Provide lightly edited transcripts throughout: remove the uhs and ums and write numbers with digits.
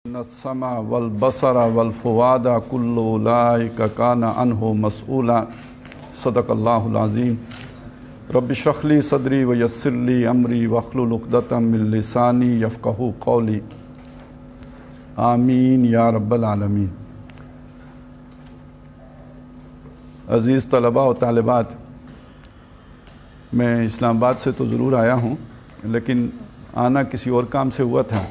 السمع والبصر والفؤاد كل أولئك كان عنه مسؤولا صدق الله العظيم رب اشرح لي صدري ويسر لي أمري واحلل عقدة من لساني يفقهوا قولي آمین یا رب العالمین۔ عزیز طلباء و طالبات، میں اسلام آباد سے تو ضرور آیا ہوں، لیکن آنا کسی اور کام سے ہوا تھا۔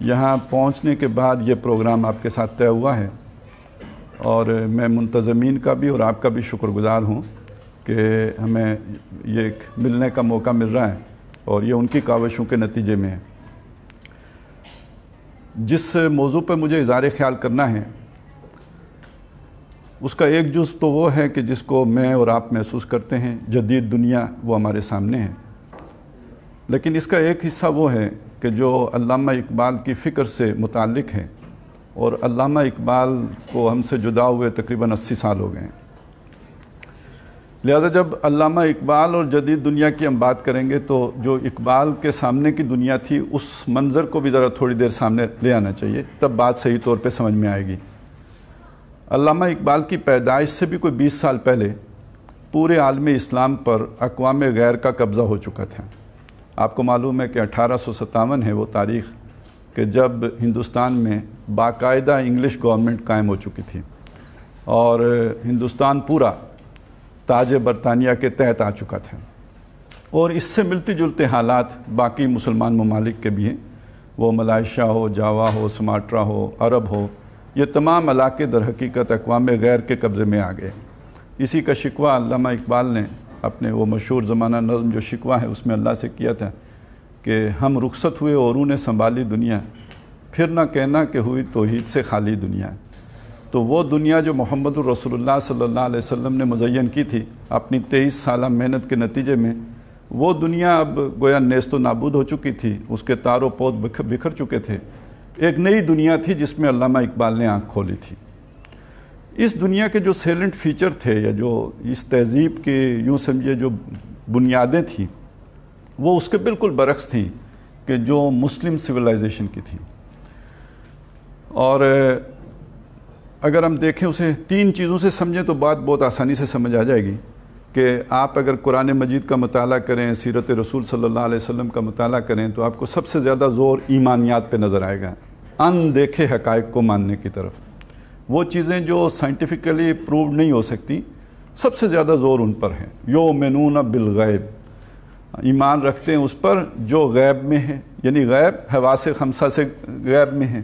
یہاں پہنچنے کے بعد یہ پروگرام آپ کے ساتھ طے ہوا ہے، اور میں منتظمین کا بھی اور آپ کا بھی شکر گزار ہوں کہ ہمیں یہ ایک ملنے کا موقع مل رہا ہے، اور یہ ان کی کاوشوں کے نتیجے میں ہے۔ جس موضوع پہ مجھے اظہار خیال کرنا ہے، اس کا ایک جز تو وہ ہے کہ جس کو میں اور آپ محسوس کرتے ہیں، جدید دنیا وہ ہمارے سامنے ہے، لیکن اس کا ایک حصہ وہ ہے کہ جو علامہ اقبال کی فکر سے متعلق ہے، اور علامہ اقبال کو ہم سے جدا ہوئے تقریباً 80 سال ہو گئے ہیں۔ لہذا جب علامہ اقبال اور جدید دنیا کی ہم بات کریں گے تو جو اقبال کے سامنے کی دنیا تھی اس منظر کو بھی ذرا تھوڑی دیر سامنے لے آنا چاہیے، تب بات صحیح طور پہ سمجھ میں آئے گی۔ علامہ اقبال کی پیدائش سے بھی کوئی 20 سال پہلے پورے عالم اسلام پر اقوام غیر کا قبضہ ہو چکا تھا۔ آپ کو معلوم ہے کہ 1857 ہے وہ تاریخ کہ جب ہندوستان میں باقاعدہ انگلش گورنمنٹ قائم ہو چکی تھی، اور ہندوستان پورا تاج برطانیہ کے تحت آ چکا تھا، اور اس سے ملتے جلتے حالات باقی مسلمان ممالک کے بھی ہیں، وہ ملائیشیا ہو، جاوا ہو، سماٹرا ہو، عرب ہو، یہ تمام علاقے در حقیقت اقوام غیر کے قبضے میں آ گئے۔ اسی کا شکوہ علامہ اقبال نے اپنے وہ مشہور زمانہ نظم جو شکوہ ہے اس میں اللہ سے کیا تھا کہ ہم رخصت ہوئے اوروں نے سنبھالی دنیا، پھر نہ کہنا کہ ہوئی توحید سے خالی دنیا۔ تو وہ دنیا جو محمد الرسول اللہ صلی اللہ علیہ وسلم نے مزین کی تھی اپنی 23 سالہ محنت کے نتیجے میں، وہ دنیا اب گویا نیست و نابود ہو چکی تھی، اس کے تار و پود بکھر چکے تھے۔ ایک نئی دنیا تھی جس میں علامہ اقبال نے آنکھ کھولی تھی۔ اس دنیا کے جو سیلنٹ فیچر تھے، یا جو اس تہذیب کے یوں سمجھے جو بنیادیں تھیں، وہ اس کے بالکل برعکس تھیں کہ جو مسلم سویلائزیشن کی تھیں۔ اور اگر ہم دیکھیں اسے 3 چیزوں سے سمجھیں تو بات بہت آسانی سے سمجھ آ جائے گی کہ آپ اگر قرآن مجید کا مطالعہ کریں، سیرت رسول صلی اللہ علیہ وسلم کا مطالعہ کریں، تو آپ کو سب سے زیادہ زور ایمانیات پہ نظر آئے گا، ان دیکھے حقائق کو ماننے کی طرف۔ وہ چیزیں جو سائنٹیفکلی پرووڈ نہیں ہو سکتی، سب سے زیادہ زور ان پر ہے۔ یؤمنون بالغیب، ایمان رکھتے ہیں اس پر جو غیب میں ہے، یعنی غیب حواس خمسہ سے غیب میں ہے۔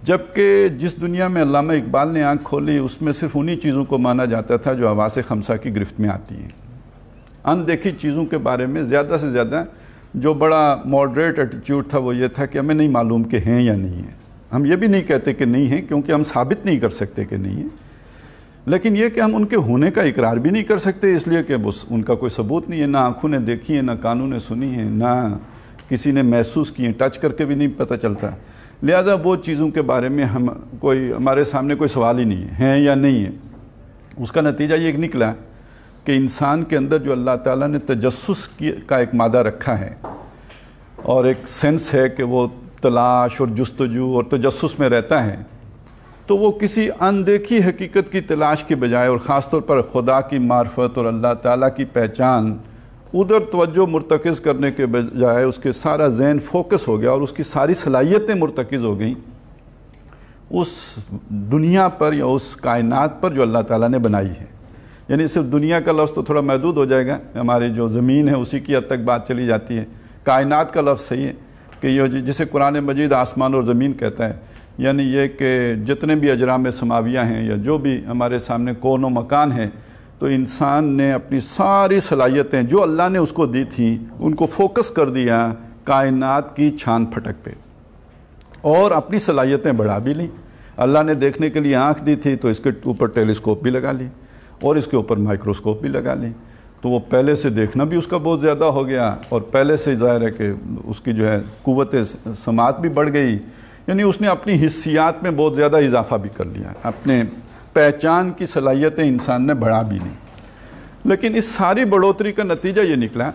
جبکہ جس دنیا میں علامہ اقبال نے آنکھ کھولی اس میں صرف انہی چیزوں کو مانا جاتا تھا جو حواس خمسہ کی گرفت میں آتی ہیں۔ ان دیکھی چیزوں کے بارے میں زیادہ سے زیادہ جو بڑا ماڈریٹ ایٹیچیوڈ تھا وہ یہ تھا کہ ہمیں نہیں معلوم کہ ہیں یا نہیں ہیں۔ ہم یہ بھی نہیں کہتے کہ نہیں ہیں کیونکہ ہم ثابت نہیں کر سکتے کہ نہیں ہیں، لیکن یہ کہ ہم ان کے ہونے کا اقرار بھی نہیں کر سکتے، اس لیے کہ ان کا کوئی ثبوت نہیں ہے، نہ آنکھوں نے دیکھی ہے، نہ کانوں نے سنی ہے، نہ کسی نے محسوس کی ہیں، ٹچ کر کے بھی نہیں پتہ چلتا۔ لہذا وہ چیزوں کے بارے میں ہمارے سامنے کوئی سوال ہی نہیں ہے، ہیں یا نہیں ہے۔ اس کا نتیجہ یہ نکلا کہ انسان کے اندر جو اللہ تعالیٰ نے تجسس کا ایک مادہ رکھا ہے، اور ایک سینس ہے کہ وہ تلاش اور جستجو اور تجسس میں رہتا ہے، تو وہ کسی اندیکھی حقیقت کی تلاش کے بجائے، اور خاص طور پر خدا کی معرفت اور اللہ تعالیٰ کی پہچان، ادھر توجہ مرتکز کرنے کے بجائے اس کے سارا ذہن فوکس ہو گیا، اور اس کی ساری صلاحیتیں مرتکز ہو گئیں اس دنیا پر یا اس کائنات پر جو اللہ تعالیٰ نے بنائی ہے۔ یعنی صرف دنیا کا لفظ تو تھوڑا محدود ہو جائے گا، ہماری جو زمین ہے اسی کی حد تک بات چلی جاتی ہے۔ کائنات کا لفظ صحیح ہے کہ یہ جسے قرآن مجید آسمان اور زمین کہتا ہے، یعنی یہ کہ جتنے بھی اجرام سماویہ ہیں یا جو بھی ہمارے سامنے کون و مکان ہے، تو انسان نے اپنی ساری صلاحیتیں جو اللہ نے اس کو دی تھیں ان کو فوکس کر دیا کائنات کی چھان پھٹک پہ، اور اپنی صلاحیتیں بڑھا بھی لیں۔ اللہ نے دیکھنے کے لیے آنکھ دی تھی تو اس کے اوپر ٹیلیسکوپ بھی لگا لی، اور اس کے اوپر مائکروسکوپ بھی لگا لی، تو وہ پہلے سے دیکھنا بھی اس کا بہت زیادہ ہو گیا، اور پہلے سے ظاہر ہے کہ اس کی جو ہے قوت سماعت بھی بڑھ گئی، یعنی اس نے اپنی حسیات میں بہت زیادہ اضافہ بھی کر لیا، اپنے پہچان کی صلاحیتیں انسان نے بڑھا بھی نہیں۔ لیکن اس ساری بڑھوتری کا نتیجہ یہ نکلا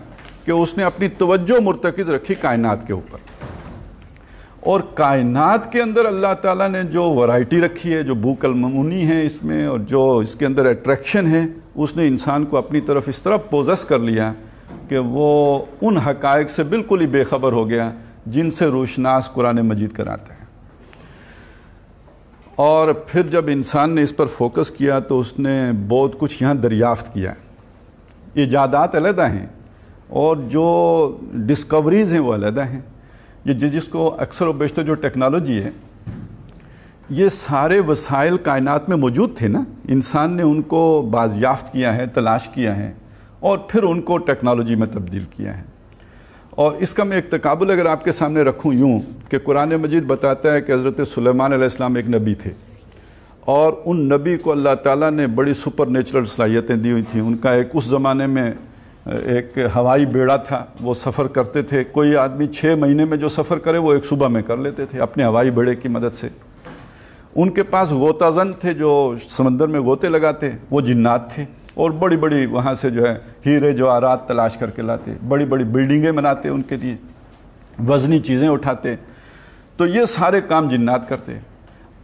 کہ اس نے اپنی توجہ مرتکز رکھی کائنات کے اوپر، اور کائنات کے اندر اللہ تعالیٰ نے جو ورائٹی رکھی ہے، جو بھوک الممونی ہے اس میں، اور جو اس کے اندر اٹریکشن ہے، اس نے انسان کو اپنی طرف اس طرح پوزس کر لیا کہ وہ ان حقائق سے بالکل ہی بے خبر ہو گیا جن سے روشناس قرآن مجید کراتا ہے۔ اور پھر جب انسان نے اس پر فوکس کیا تو اس نے بہت کچھ یہاں دریافت کیا۔ ایجادات علیحدہ ہیں اور جو ڈسکوریز ہیں وہ علیحدہ ہیں۔ یہ جس کو اکثر و بیشتر جو ٹیکنالوجی ہے، یہ سارے وسائل کائنات میں موجود تھے نا، انسان نے ان کو بازیافت کیا ہے، تلاش کیا ہے، اور پھر ان کو ٹیکنالوجی میں تبدیل کیا ہے۔ اور اس کا میں ایک تقابل اگر آپ کے سامنے رکھوں یوں کہ قرآن مجید بتاتا ہے کہ حضرت سلیمان علیہ السلام ایک نبی تھے، اور ان نبی کو اللہ تعالیٰ نے بڑی سپر نیچرل صلاحیتیں دی ہوئی تھیں۔ ان کا ایک اس زمانے میں ایک ہوائی بیڑا تھا، وہ سفر کرتے تھے۔ کوئی آدمی 6 مہینے میں جو سفر کرے وہ ایک صبح میں کر لیتے تھے اپنے ہوائی بیڑے کی مدد سے۔ ان کے پاس غوطہ زن تھے جو سمندر میں غوطے لگاتے، وہ جنات تھے، اور بڑی بڑی وہاں سے جو ہے ہیرے جواہرات تلاش کر کے لاتے، بڑی بڑی بلڈنگیں بناتے ان کے لیے، وزنی چیزیں اٹھاتے۔ تو یہ سارے کام جنات کرتے۔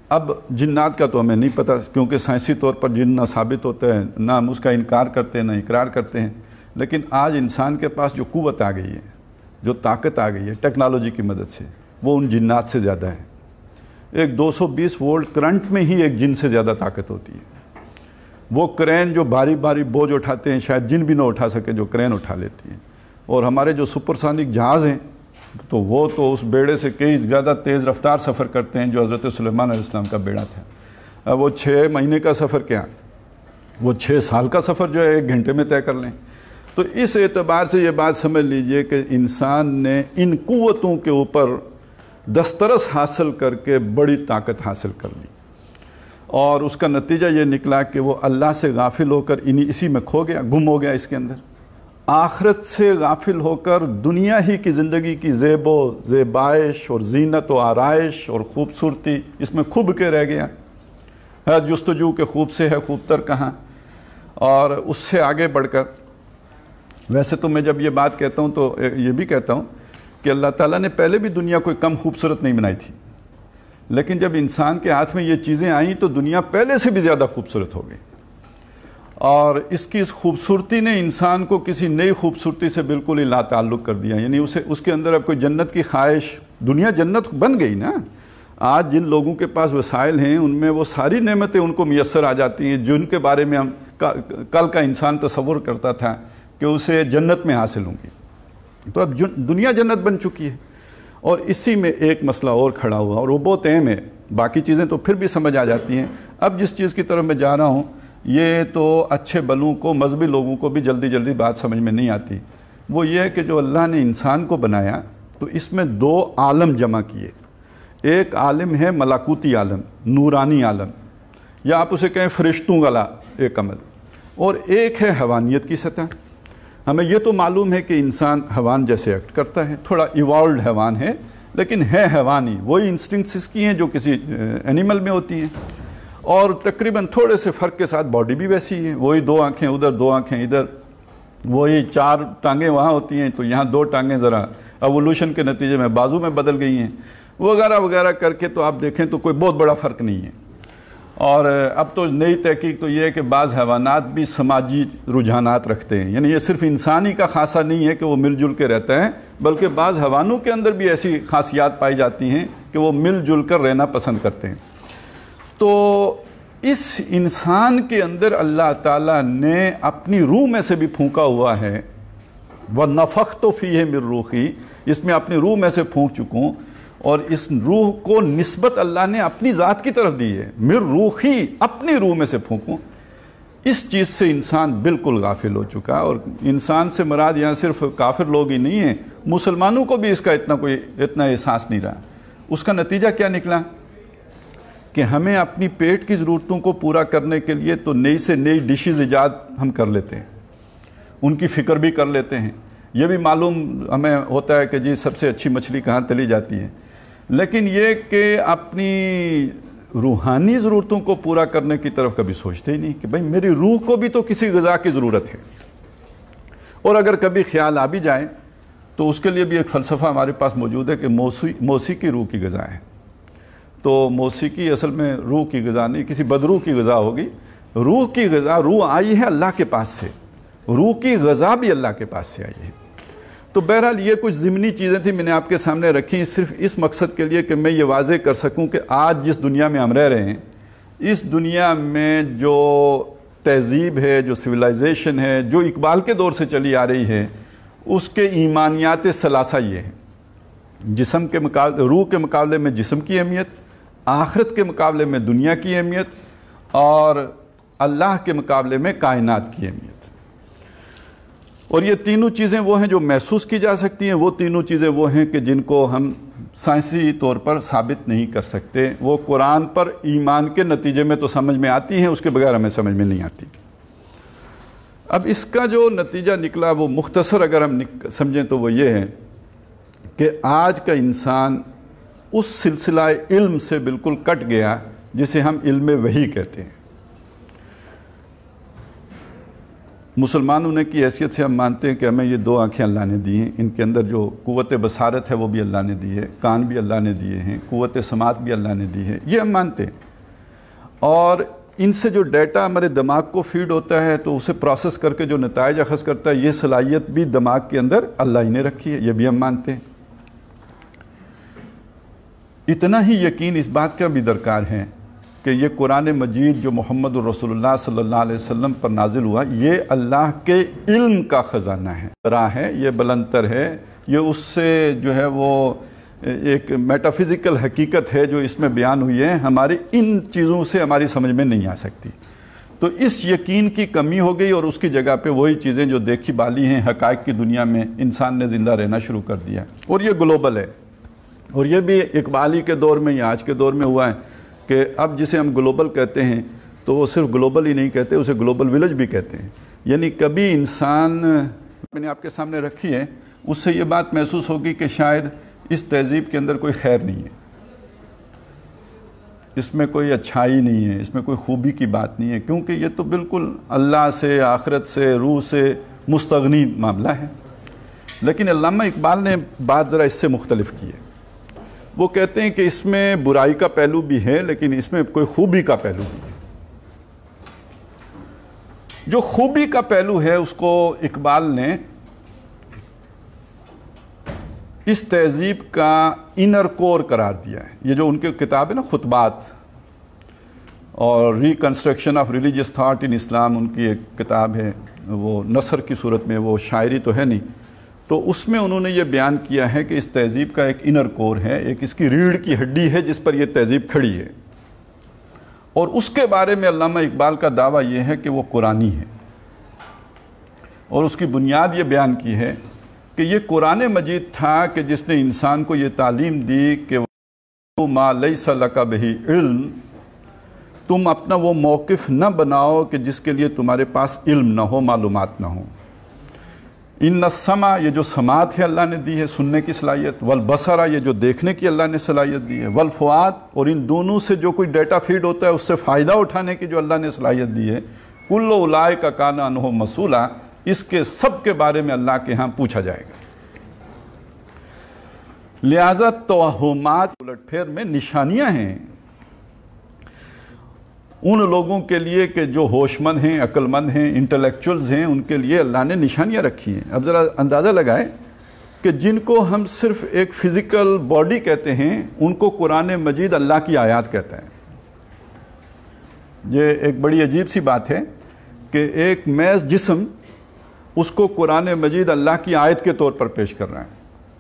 اب جنات کا تو ہمیں نہیں پتہ، کیونکہ سائنسی طور پر جن نہ ثابت ہوتا ہے، نہ ہم اس کا انکار کرتے ہیں نہ اقرار کرتے ہیں۔ لیکن آج انسان کے پاس جو قوت آ گئی ہے، جو طاقت آ گئی ہے ٹیکنالوجی کی مدد سے، وہ ان جنات سے زیادہ ہے۔ ایک 220 وولٹ کرنٹ میں ہی ایک جن سے زیادہ طاقت ہوتی ہے۔ وہ کرین جو بھاری بھاری بوجھ اٹھاتے ہیں، شاید جن بھی نہ اٹھا سکے جو کرین اٹھا لیتی ہیں۔ اور ہمارے جو سپرسونک جہاز ہیں تو وہ تو اس بیڑے سے کئی زیادہ تیز رفتار سفر کرتے ہیں جو حضرت سلیمان علیہ السلام کا بیڑا تھا۔ اب وہ 6 مہینے کا سفر کیا، وہ 6 سال کا سفر جو ہے 1 گھنٹے میں طے کر لیں۔ تو اس اعتبار سے یہ بات سمجھ لیجئے کہ انسان نے ان قوتوں کے اوپر دسترس حاصل کر کے بڑی طاقت حاصل کر لی، اور اس کا نتیجہ یہ نکلا کہ وہ اللہ سے غافل ہو کر اسی میں کھو گیا، گم ہو گیا اس کے اندر۔ آخرت سے غافل ہو کر دنیا ہی کی زندگی کی زیب و زیبائش اور زینت و آرائش اور خوبصورتی اس میں کھب کے رہ گیا۔ جستجو کے خوب سے ہے خوب تر کہاں۔ اور اس سے آگے بڑھ کر، ویسے تو میں جب یہ بات کہتا ہوں تو یہ بھی کہتا ہوں کہ اللہ تعالیٰ نے پہلے بھی دنیا کوئی کم خوبصورت نہیں بنائی تھی، لیکن جب انسان کے ہاتھ میں یہ چیزیں آئیں تو دنیا پہلے سے بھی زیادہ خوبصورت ہو گئی، اور اس کی اس خوبصورتی نے انسان کو کسی نئی خوبصورتی سے بالکل ہی لا تعلق کر دیا۔ یعنی اس کے اندر اب کوئی جنت کی خواہش، دنیا جنت بن گئی نا۔ آج جن لوگوں کے پاس وسائل ہیں ان میں وہ ساری نعمتیں ان کو میسر آ جاتی ہیں جن کے بارے میں ہم کل کا انسان تصور کرتا تھا کہ اسے جنت میں حاصل ہوں گی۔ تو اب دنیا جنت بن چکی ہے، اور اسی میں ایک مسئلہ اور کھڑا ہوا، اور وہ بہت اہم ہے۔ باقی چیزیں تو پھر بھی سمجھ آ جاتی ہیں۔ اب جس چیز کی طرف میں جا رہا ہوں، یہ تو اچھے بلوں کو، مذہبی لوگوں کو بھی جلدی جلدی بات سمجھ میں نہیں آتی۔ وہ یہ ہے کہ جو اللہ نے انسان کو بنایا تو اس میں 2 عالم جمع کیے۔ ایک عالم ہے ملکوتی عالم، نورانی عالم، یا آپ اسے کہیں فرشتوں والا ایک عمل، اور ایک ہے حیوانیت کی سطح۔ ہمیں یہ تو معلوم ہے کہ انسان حیوان جیسے ایکٹ کرتا ہے، تھوڑا ایوالوڈ حیوان ہے، لیکن ہے حیوانی، وہی انسٹنکٹس اس کی ہیں جو کسی اینیمل میں ہوتی ہیں، اور تقریباً تھوڑے سے فرق کے ساتھ باڈی بھی ویسی ہے، وہی 2 آنکھیں ادھر 2 آنکھیں ادھر، وہی 4 ٹانگیں وہاں ہوتی ہیں تو یہاں 2 ٹانگیں ذرا ایوولوشن کے نتیجے میں بازو میں بدل گئی ہیں، وغیرہ وغیرہ کر کے تو آپ دیکھیں تو کوئی بہت بڑا فرق نہیں ہے۔ اور اب تو نئی تحقیق تو یہ ہے کہ بعض حیوانات بھی سماجی رجحانات رکھتے ہیں، یعنی یہ صرف انسانی کا خاصہ نہیں ہے کہ وہ مل جل کے رہتا ہے، بلکہ بعض حیوانوں کے اندر بھی ایسی خاصیات پائی جاتی ہیں کہ وہ مل جل کر رہنا پسند کرتے ہیں۔ تو اس انسان کے اندر اللہ تعالیٰ نے اپنی روح میں سے بھی پھونکا ہوا ہے، وَنَفَخْتُ فِيهِ مِن رُوحِي، اس میں اپنی روح میں سے پھونک چکوں، اور اس روح کو نسبت اللہ نے اپنی ذات کی طرف دی ہے، مِن رُوحِي، اپنی روح میں سے پھونکوں۔ اس چیز سے انسان بالکل غافل ہو چکا، اور انسان سے مراد یہاں صرف کافر لوگ ہی نہیں ہیں، مسلمانوں کو بھی اس کا اتنا احساس نہیں رہا۔ اس کا نتیجہ کیا نکلا کہ ہمیں اپنی پیٹ کی ضرورتوں کو پورا کرنے کے لیے تو نئی سے نئی ڈشز ایجاد ہم کر لیتے ہیں، ان کی فکر بھی کر لیتے ہیں، یہ بھی معلوم ہمیں ہوتا ہے کہ جی سب سے اچھی مچھلی کہاں تلی جاتی ہے، لیکن یہ کہ اپنی روحانی ضرورتوں کو پورا کرنے کی طرف کبھی سوچتے ہی نہیں کہ بھئی میری روح کو بھی تو کسی غذا کی ضرورت ہے۔ اور اگر کبھی خیال آ بھی جائے تو اس کے لیے بھی ایک فلسفہ ہمارے پاس موجود ہے کہ موسیقی روح کی غذا ہے. تو موسیقی اصل میں روح کی غذا نہیں، کسی بدروح کی غذا ہوگی. روح کی غذا، روح آئی ہے اللہ کے پاس سے، روح کی غذا بھی اللہ کے پاس سے آئی ہے. تو بہرحال یہ کچھ ضمنی چیزیں تھیں، میں نے آپ کے سامنے رکھی صرف اس مقصد کے لیے کہ میں یہ واضح کر سکوں کہ آج جس دنیا میں ہم رہ رہے ہیں، اس دنیا میں جو تہذیب ہے، جو سویلائزیشن ہے، جو اقبال کے دور سے چلی آ رہی ہے، اس کے ایمانیات ثلاثہ یہ ہیں: جسم کے مقابلے، روح کے مقابلے میں جسم کی اہمیت، آخرت کے مقابلے میں دنیا کی اہمیت، اور اللہ کے مقابلے میں کائنات کی اہمیت. اور یہ تینوں چیزیں وہ ہیں جو محسوس کی جا سکتی ہیں، وہ تینوں چیزیں وہ ہیں کہ جن کو ہم سائنسی طور پر ثابت نہیں کر سکتے. وہ قرآن پر ایمان کے نتیجے میں تو سمجھ میں آتی ہیں، اس کے بغیر ہمیں سمجھ میں نہیں آتی. اب اس کا جو نتیجہ نکلا وہ مختصر اگر ہم سمجھیں تو وہ یہ ہے کہ آج کا انسان اس سلسلہ علم سے بالکل کٹ گیا جسے ہم علم وحی کہتے ہیں. مسلمان ہونے کی حیثیت سے ہم مانتے ہیں کہ ہمیں یہ 2 آنکھیں اللہ نے دی ہیں، ان کے اندر جو قوت بصارت ہے وہ بھی اللہ نے دی ہے، کان بھی اللہ نے دیے ہیں، قوت سماعت بھی اللہ نے دی ہے، یہ ہم مانتے ہیں. اور ان سے جو ڈیٹا ہمارے دماغ کو فیڈ ہوتا ہے تو اسے پروسیس کر کے جو نتائج اخذ کرتا ہے، یہ صلاحیت بھی دماغ کے اندر اللہ ہی نے رکھی ہے، یہ بھی ہم مانتے ہیں. اتنا ہی یقین اس بات کا بھی درکار ہے کہ یہ قرآن مجید جو محمد الرسول اللہ صلی اللہ علیہ وسلم پر نازل ہوا، یہ اللہ کے علم کا خزانہ ہے، راہ ہے، یہ بلندتر ہے، یہ اس سے جو ہے وہ ایک میٹافزیکل حقیقت ہے جو اس میں بیان ہوئی ہے، ہماری ان چیزوں سے ہماری سمجھ میں نہیں آ سکتی. تو اس یقین کی کمی ہو گئی اور اس کی جگہ پہ وہی چیزیں جو دیکھی بالی ہیں حقائق کی دنیا میں انسان نے زندہ رہنا شروع کر دیا. اور یہ گلوبل ہے، اور یہ بھی اقبالی کے دور میں یا آج کے دور میں ہوا ہے کہ اب جسے ہم گلوبل کہتے ہیں تو وہ صرف گلوبل ہی نہیں کہتے، اسے گلوبل ویلیج بھی کہتے ہیں. یعنی کبھی انسان، میں نے آپ کے سامنے رکھی ہے، اس سے یہ بات محسوس ہوگی کہ شاید اس تہذیب کے اندر کوئی خیر نہیں ہے، اس میں کوئی اچھائی نہیں ہے، اس میں کوئی خوبی کی بات نہیں ہے، کیونکہ یہ تو بالکل اللہ سے، آخرت سے، روح سے مستغنی معاملہ ہے. لیکن علامہ اقبال نے بات ذرا اس سے مختلف کی ہے. وہ کہتے ہیں کہ اس میں برائی کا پہلو بھی ہے لیکن اس میں کوئی خوبی کا پہلو بھی ہے. جو خوبی کا پہلو ہے اس کو اقبال نے اس تہذیب کا انر کور قرار دیا ہے. یہ جو ان کی کتاب ہے نا، خطبات اور reconstruction of religious thought in Islam, ان کی ایک کتاب ہے، وہ نثر کی صورت میں، وہ شاعری تو ہے نہیں. تو اس میں انہوں نے یہ بیان کیا ہے کہ اس تہذیب کا ایک انر کور ہے، ایک اس کی ریڑھ کی ہڈی ہے جس پر یہ تہذیب کھڑی ہے. اور اس کے بارے میں علامہ اقبال کا دعویٰ یہ ہے کہ وہ قرآنی ہے. اور اس کی بنیاد یہ بیان کی ہے کہ یہ قرآن مجید تھا کہ جس نے انسان کو یہ تعلیم دی کہ ما لیس لک بہ علم، تم اپنا وہ موقف نہ بناؤ کہ جس کے لیے تمہارے پاس علم نہ ہو، معلومات نہ ہو. ان السمع، یہ جو سماعت ہے اللہ نے دی ہے، سننے کی صلاحیت، والبصر، یہ جو دیکھنے کی اللہ نے صلاحیت دی ہے، والفؤاد، اور ان دونوں سے جو کوئی ڈیٹا فیڈ ہوتا ہے اس سے فائدہ اٹھانے کی جو اللہ نے صلاحیت دی ہے، کل اولئک کان عنہ مسئولا، اس کے سب کے بارے میں اللہ کے ہاں پوچھا جائے گا. لہذا توہمات، الٹ پھیر میں نشانیاں ہیں ان لوگوں کے لیے کہ جو ہوش مند ہیں، عقل مند ہیں، انٹلیکچولز ہیں، ان کے لیے اللہ نے نشانیاں رکھی ہیں. اب ذرا اندازہ لگائیں کہ جن کو ہم صرف ایک فزیکل باڈی کہتے ہیں ان کو قرآن مجید اللہ کی آیات کہتا ہے. یہ ایک بڑی عجیب سی بات ہے کہ ایک محض جسم، اس کو قرآن مجید اللہ کی آیت کے طور پر پیش کر رہا ہے.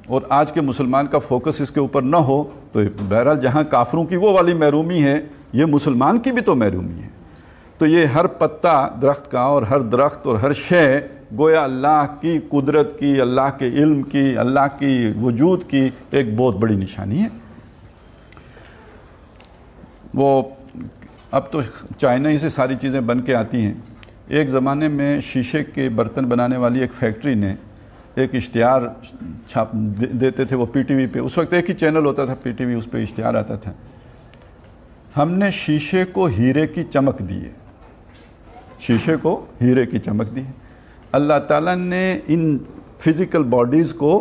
اور آج کے مسلمان کا فوکس اس کے اوپر نہ ہو تو بہرحال جہاں کافروں کی وہ والی محرومی ہے، یہ مسلمان کی بھی تو محرومی ہے. تو یہ ہر پتا درخت کا اور ہر درخت اور ہر شے گویا اللہ کی قدرت کی، اللہ کے علم کی، اللہ کی وجود کی ایک بہت بڑی نشانی ہے. وہ اب تو چائنا ہی سے ساری چیزیں بن کے آتی ہیں. ایک زمانے میں شیشے کے برتن بنانے والی ایک فیکٹری نے ایک اشتہار چھاپ دیتے تھے وہ پی ٹی وی پہ. اس وقت ایک ہی چینل ہوتا تھا پی ٹی وی، اس پہ اشتہار آتا تھا. ہم نے شیشے کو ہیرے کی چمک دی ہے، شیشے کو ہیرے کی چمک دی ہے. اللہ تعالیٰ نے ان فزیکل باڈیز کو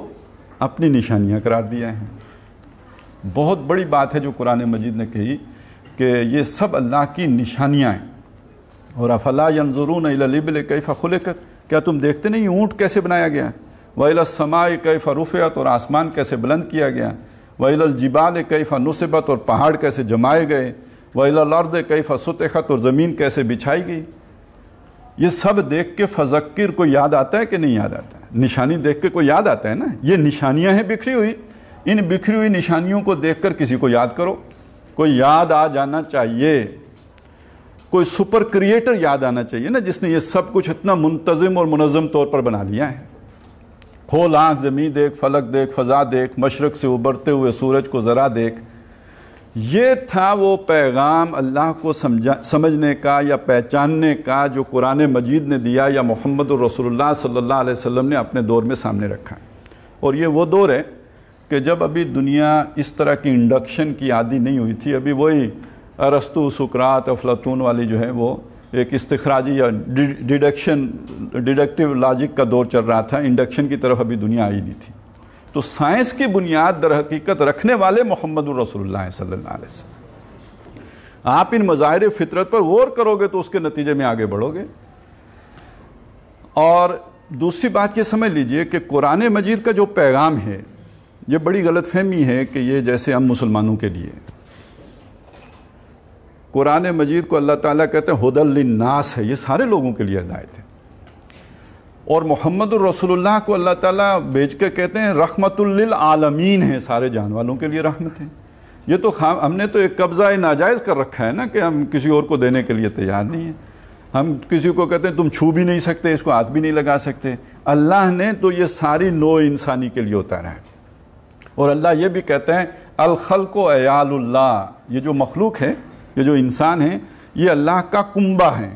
اپنی نشانیاں قرار دیا ہے۔ بہت بڑی بات ہے جو قرآن مجید نے کہی کہ یہ سب اللہ کی نشانیاں ہیں۔ اور افلا ینظرون الی الابل کیف خلقت، کیا تم دیکھتے نہیں اونٹ کیسے بنایا گیا؟ وإلی السماء کیف رفعت، اور آسمان کیسے بلند کیا گیا؟ وإلی الجبال کیف نصبت، اور پہاڑ کیسے جمائے گئے؟ وإلی الارض کیف سطحت، اور زمین کیسے بچھائی گئی؟ یہ سب دیکھ کے فذکر کو یاد آتا ہے کہ نہیں یاد آتا ہے؟ نشانی دیکھ کے کوئی یاد آتا ہے نا؟ یہ نشانیاں ہیں بکھری ہوئی، ان بکھری ہوئی نشانیوں کو دیکھ کر کسی کو یاد کرو، کوئی یاد آ جانا چاہیے، کوئی سپر کریٹر یاد آنا چاہیے نا، جس نے یہ سب کچھ اتنا منتظم اور منظم طور پر بنا لیا ہے۔ کھول آنکھ، زمین دیکھ، فلک دیکھ، فضا دیکھ، مشرق سے ابھرتے ہوئے سورج کو ذرا دیکھ۔ یہ تھا وہ پیغام اللہ کو سمجھنے کا یا پہچاننے کا جو قرآن مجید نے دیا یا محمد الرسول اللہ صلی اللہ علیہ وسلم نے اپنے دور میں سامنے رکھا۔ اور یہ وہ دور ہے کہ جب ابھی دنیا اس طرح کی انڈکشن کی عادی نہیں ہوئی تھی، ابھی وہی ارسطو، سقراط، افلاطون والی جو ہے وہ ایک استخراجی یا ڈیڈکٹیو لاجک کا دور چل رہا تھا، انڈکشن کی طرف ابھی دنیا آئی نہیں تھی۔ تو سائنس کی بنیاد در حقیقت رکھنے والے محمد الرسول اللہ صلی اللہ علیہ وسلم۔ آپ ان مظاہر فطرت پر غور کرو گے تو اس کے نتیجے میں آگے بڑھو گے۔ اور دوسری بات یہ سمجھ لیجئے کہ قرآن مجید کا جو پیغام ہے، یہ بڑی غلط فہمی ہے کہ یہ جیسے ہم مسلمانوں کے لیے، قرآن مجید کو اللہ تعالیٰ کہتے ہیں ہدی للناس ہے، یہ سارے لوگوں کے لیے ہدایت ہے۔ اور محمد الرسول اللہ کو اللہ تعالیٰ بیچ کے کہتے ہیں رحمت للعالمین ہے، سارے جان والوں کے لیے رحمت ہے۔ یہ تو ہم نے تو ایک قبضہ ناجائز کر رکھا ہے نا کہ ہم کسی اور کو دینے کے لیے تیار نہیں ہیں۔ ہم کسی کو کہتے ہیں تم چھو بھی نہیں سکتے، اس کو ہاتھ بھی نہیں لگا سکتے۔ اللہ نے تو یہ ساری نوع انسانی کے لیے اتارا ہے۔ اور اللہ یہ بھی کہتے ہیں الخلق عیال اللہ، یہ جو مخلوق ہے، یہ جو انسان ہیں، یہ اللہ کا کنبہ ہے۔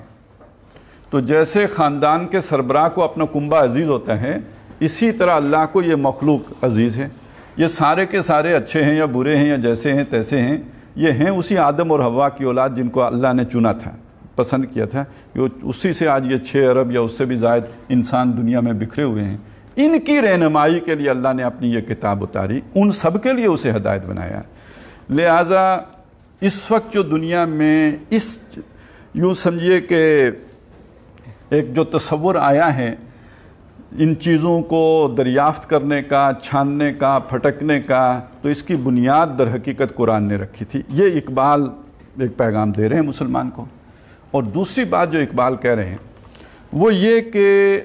تو جیسے خاندان کے سربراہ کو اپنا کنبہ عزیز ہوتا ہے، اسی طرح اللہ کو یہ مخلوق عزیز ہے۔ یہ سارے کے سارے اچھے ہیں یا برے ہیں یا جیسے ہیں تیسے ہیں، یہ ہیں اسی آدم اور حوا کی اولاد جن کو اللہ نے چنا تھا، پسند کیا تھا۔ اسی سے آج یہ 6 ارب یا اس سے بھی زائد انسان دنیا میں بکھرے ہوئے ہیں۔ ان کی رہنمائی کے لیے اللہ نے اپنی یہ کتاب اتاری، ان سب کے لیے اسے ہدایت بنایا۔ لہٰذا اس وقت جو دنیا میں یوں سمجھیے کہ ایک جو تصور آیا ہے ان چیزوں کو دریافت کرنے کا، چھاننے کا، پھٹکنے کا، تو اس کی بنیاد در حقیقت قرآن نے رکھی تھی۔ یہ اقبال ایک پیغام دے رہے ہیں مسلمان کو۔ اور دوسری بات جو اقبال کہہ رہے ہیں وہ یہ کہ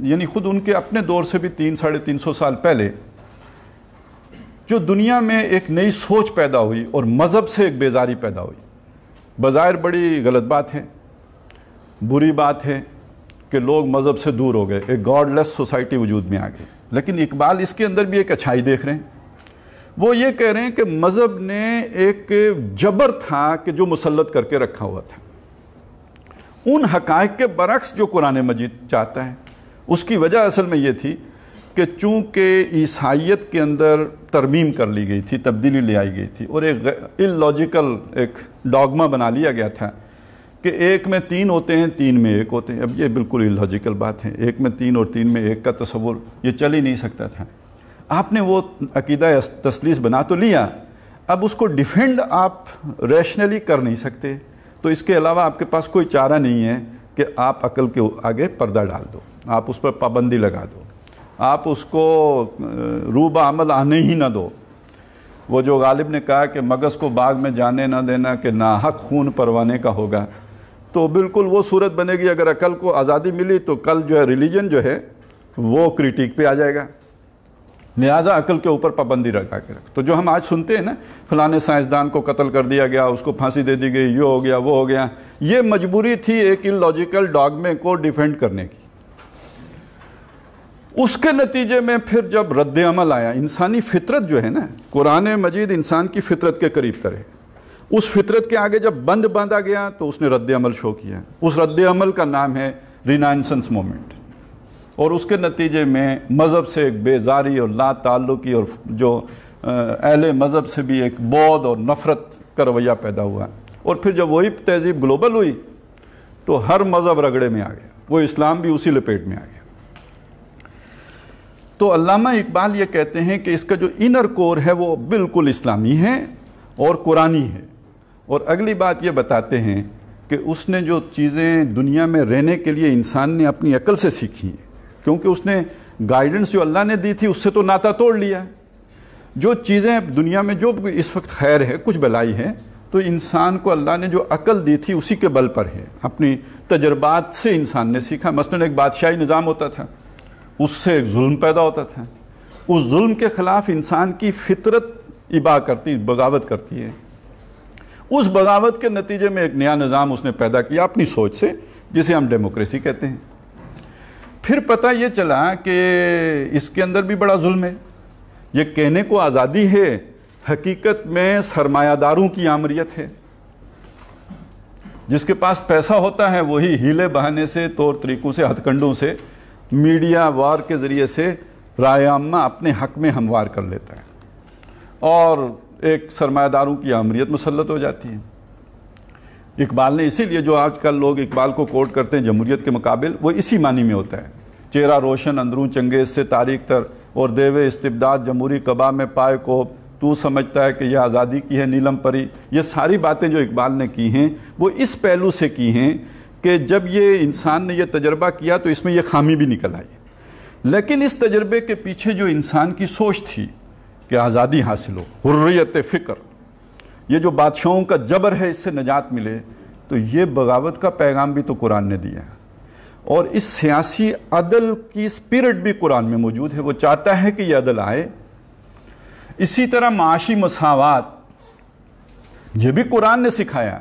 یعنی خود ان کے اپنے دور سے بھی 300-350 سال پہلے جو دنیا میں ایک نئی سوچ پیدا ہوئی اور مذہب سے ایک بیزاری پیدا ہوئی، بظاہر بڑی غلط بات ہے، بری بات ہے کہ لوگ مذہب سے دور ہو گئے، ایک گاڈ لیس سوسائٹی وجود میں آ گئی۔ لیکن اقبال اس کے اندر بھی ایک اچھائی دیکھ رہے ہیں۔ وہ یہ کہہ رہے ہیں کہ مذہب نے ایک جبر تھا کہ جو مسلط کر کے رکھا ہوا تھا، ان حقائق کے برعکس جو قرآن مجید چاہتا ہے۔ اس کی وجہ اصل میں یہ تھی کہ چونکہ عیسائیت کے اندر ترمیم کر لی گئی تھی، تبدیلی لے آئی گئی تھی، اور ایک اللاجیکل ایک ڈاگما بنا لیا گیا تھا کہ 1 میں 3 ہوتے ہیں، 3 میں 1 ہوتے ہیں۔ اب یہ بالکل اللاجیکل بات ہے، 1 میں 3 اور 3 میں 1 کا تصور یہ چل ہی نہیں سکتا تھا۔ آپ نے وہ عقیدہ تثلیث بنا تو لیا، اب اس کو ڈیفینڈ آپ ریشنلی کر نہیں سکتے، تو اس کے علاوہ آپ کے پاس کوئی چارہ نہیں ہے کہ آپ عقل کے آگے پردہ ڈال دو، آپ اس پر پابندی لگا دو، آپ اس کو روبہ عمل آنے ہی نہ دو۔ وہ جو غالب نے کہا کہ مگس کو باغ میں جانے نہ دینا کہ ناحق خون پروانے کا ہوگا، تو بالکل وہ صورت بنے گی اگر عقل کو آزادی ملی تو کل جو ہے ریلیجن جو ہے وہ کریٹیک پہ آ جائے گا۔ لہٰذا عقل کے اوپر پابندی لگا کے رکھ۔ تو جو ہم آج سنتے ہیں نا فلاں سائنسدان کو قتل کر دیا گیا، اس کو پھانسی دے دی گئی، یہ ہو گیا وہ ہو گیا، یہ مجبوری تھی ایک اللاجیکل ڈاگمے کو ڈیفینڈ کرنے کی۔ اس کے نتیجے میں پھر جب رد عمل آیا، انسانی فطرت جو ہے نا، قرآن مجید انسان کی فطرت کے قریب تر ہے، اس فطرت کے آگے جب بند باندھا گیا تو اس نے رد عمل شو کیا۔ اس رد عمل کا نام ہے رینائنسنس مومنٹ، اور اس کے نتیجے میں مذہب سے ایک بیزاری اور لا تعلقی، اور جو اہل مذہب سے بھی ایک بعد اور نفرت کا رویہ پیدا ہوا۔ اور پھر جب وہی تہذیب گلوبل ہوئی تو ہر مذہب رگڑے میں آ گیا، وہ اسلام بھی اسی لپیٹ میں آ گیا۔ تو علامہ اقبال یہ کہتے ہیں کہ اس کا جو انر کور ہے وہ بالکل اسلامی ہے اور قرآنی ہے. اور اگلی بات یہ بتاتے ہیں کہ اس نے جو چیزیں دنیا میں رہنے کے لیے انسان نے اپنی عقل سے سیکھی ہیں، کیونکہ اس نے گائیڈنس جو اللہ نے دی تھی اس سے تو ناتا توڑ لیا ہے. جو چیزیں دنیا میں جو اس وقت خیر ہے، کچھ بلائی ہے، تو انسان کو اللہ نے جو عقل دی تھی اسی کے بل پر ہے. اپنی تجربات سے انسان نے سیکھا. مثلاً ایک بادشاہی نظام ہوتا تھا، اس سے ایک ظلم پیدا ہوتا تھا. اس ظلم کے خلاف انسان کی فطرت ابا کرتی، بغاوت کرتی ہے. اس بغاوت کے نتیجے میں ایک نیا نظام اس نے پیدا کیا اپنی سوچ سے، جسے ہم ڈیموکریسی کہتے ہیں. پھر پتہ یہ چلا کہ اس کے اندر بھی بڑا ظلم ہے. یہ کہنے کو آزادی ہے، حقیقت میں سرمایہ داروں کی آمریت ہے. جس کے پاس پیسہ ہوتا ہے وہی ہیلے بہانے سے، طور طریقوں سے، ہتھ کنڈوں سے، میڈیا وار کے ذریعے سے رائے عامہ اپنے حق میں ہموار کر لیتا ہے اور ایک سرمایہ داروں کی آمریت مسلط ہو جاتی ہے. اقبال نے اسی لیے جو آج کل لوگ اقبال کو کوٹ کرتے ہیں جمہوریت کے مقابل، وہ اسی معنی میں ہوتا ہے. چہرہ روشن اندروں چنگیز سے تاریک تر، اور دیوے استبداد جمہوری قبا میں پائے کو، تو سمجھتا ہے کہ یہ آزادی کی ہے نیلم پری. یہ ساری باتیں جو اقبال نے کی ہیں وہ اس پہلو سے کی ہیں کہ جب یہ انسان نے یہ تجربہ کیا تو اس میں یہ خامی بھی نکل آئی. لیکن اس تجربے کے پیچھے جو انسان کی سوچ تھی کہ آزادی حاصل ہو، حریت فکر، یہ جو بادشاہوں کا جبر ہے اس سے نجات ملے، تو یہ بغاوت کا پیغام بھی تو قرآن نے دیا ہے. اور اس سیاسی عدل کی اسپرٹ بھی قرآن میں موجود ہے. وہ چاہتا ہے کہ یہ عدل آئے. اسی طرح معاشی مساوات، یہ بھی قرآن نے سکھایا.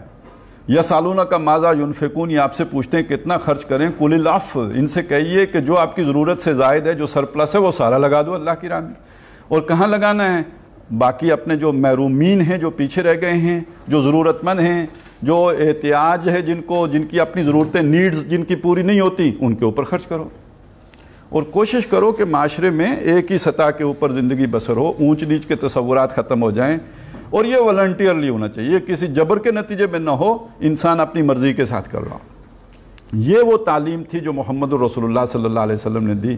یسالونک ماذا ینفقون، یہ آپ سے پوچھتے ہیں کتنا خرچ کریں، قل العفو، ان سے کہیے کہ جو آپ کی ضرورت سے زائد ہے، جو سرپلس ہے، وہ سارا لگا دو اللہ کی راہ میں. اور کہاں لگانا ہے؟ باقی اپنے جو محرومین ہیں، جو پیچھے رہ گئے ہیں، جو ضرورت مند ہیں، جو احتیاج ہے، جن کی اپنی ضرورتیں، نیڈز جن کی پوری نہیں ہوتی، ان کے اوپر خرچ کرو. اور کوشش کرو کہ معاشرے میں ایک ہی سطح کے اوپر زندگی بسر ہو، اونچ نیچ کے تصورات ختم ہو جائیں. اور یہ والنٹیئرلی ہونا چاہیے، کسی جبر کے نتیجے میں نہ ہو، انسان اپنی مرضی کے ساتھ کر رہا ہو. یہ وہ تعلیم تھی جو محمد رسول اللہ صلی اللہ علیہ وسلم نے دی.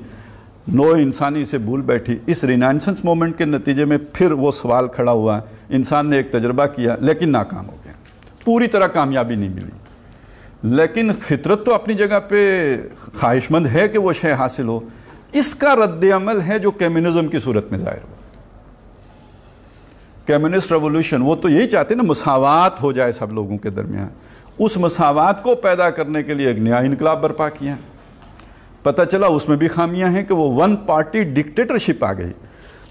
نو انسانی اسے بھول بیٹھی. اس رینائنسنس مومنٹ کے نتیجے میں پھر وہ سوال کھڑا ہوا، انسان نے ایک تجربہ کیا لیکن ناکام ہو گیا، پوری طرح کامیابی نہیں ملی. لیکن فطرت تو اپنی جگہ پہ خواہش مند ہے کہ وہ شے حاصل ہو. اس کا رد عمل ہے جو کمیونزم کی صورت میں ظاہر ہو. کمیونسٹ ریولوشن، وہ تو یہی چاہتے ہیں نا، مساوات ہو جائے سب لوگوں کے درمیان. اس مساوات کو پیدا کرنے کے لیے ایک نیا انقلاب برپا کیا. پتہ چلا اس میں بھی خامیاں ہیں کہ وہ ون پارٹی ڈکٹیٹرشپ آ گئی.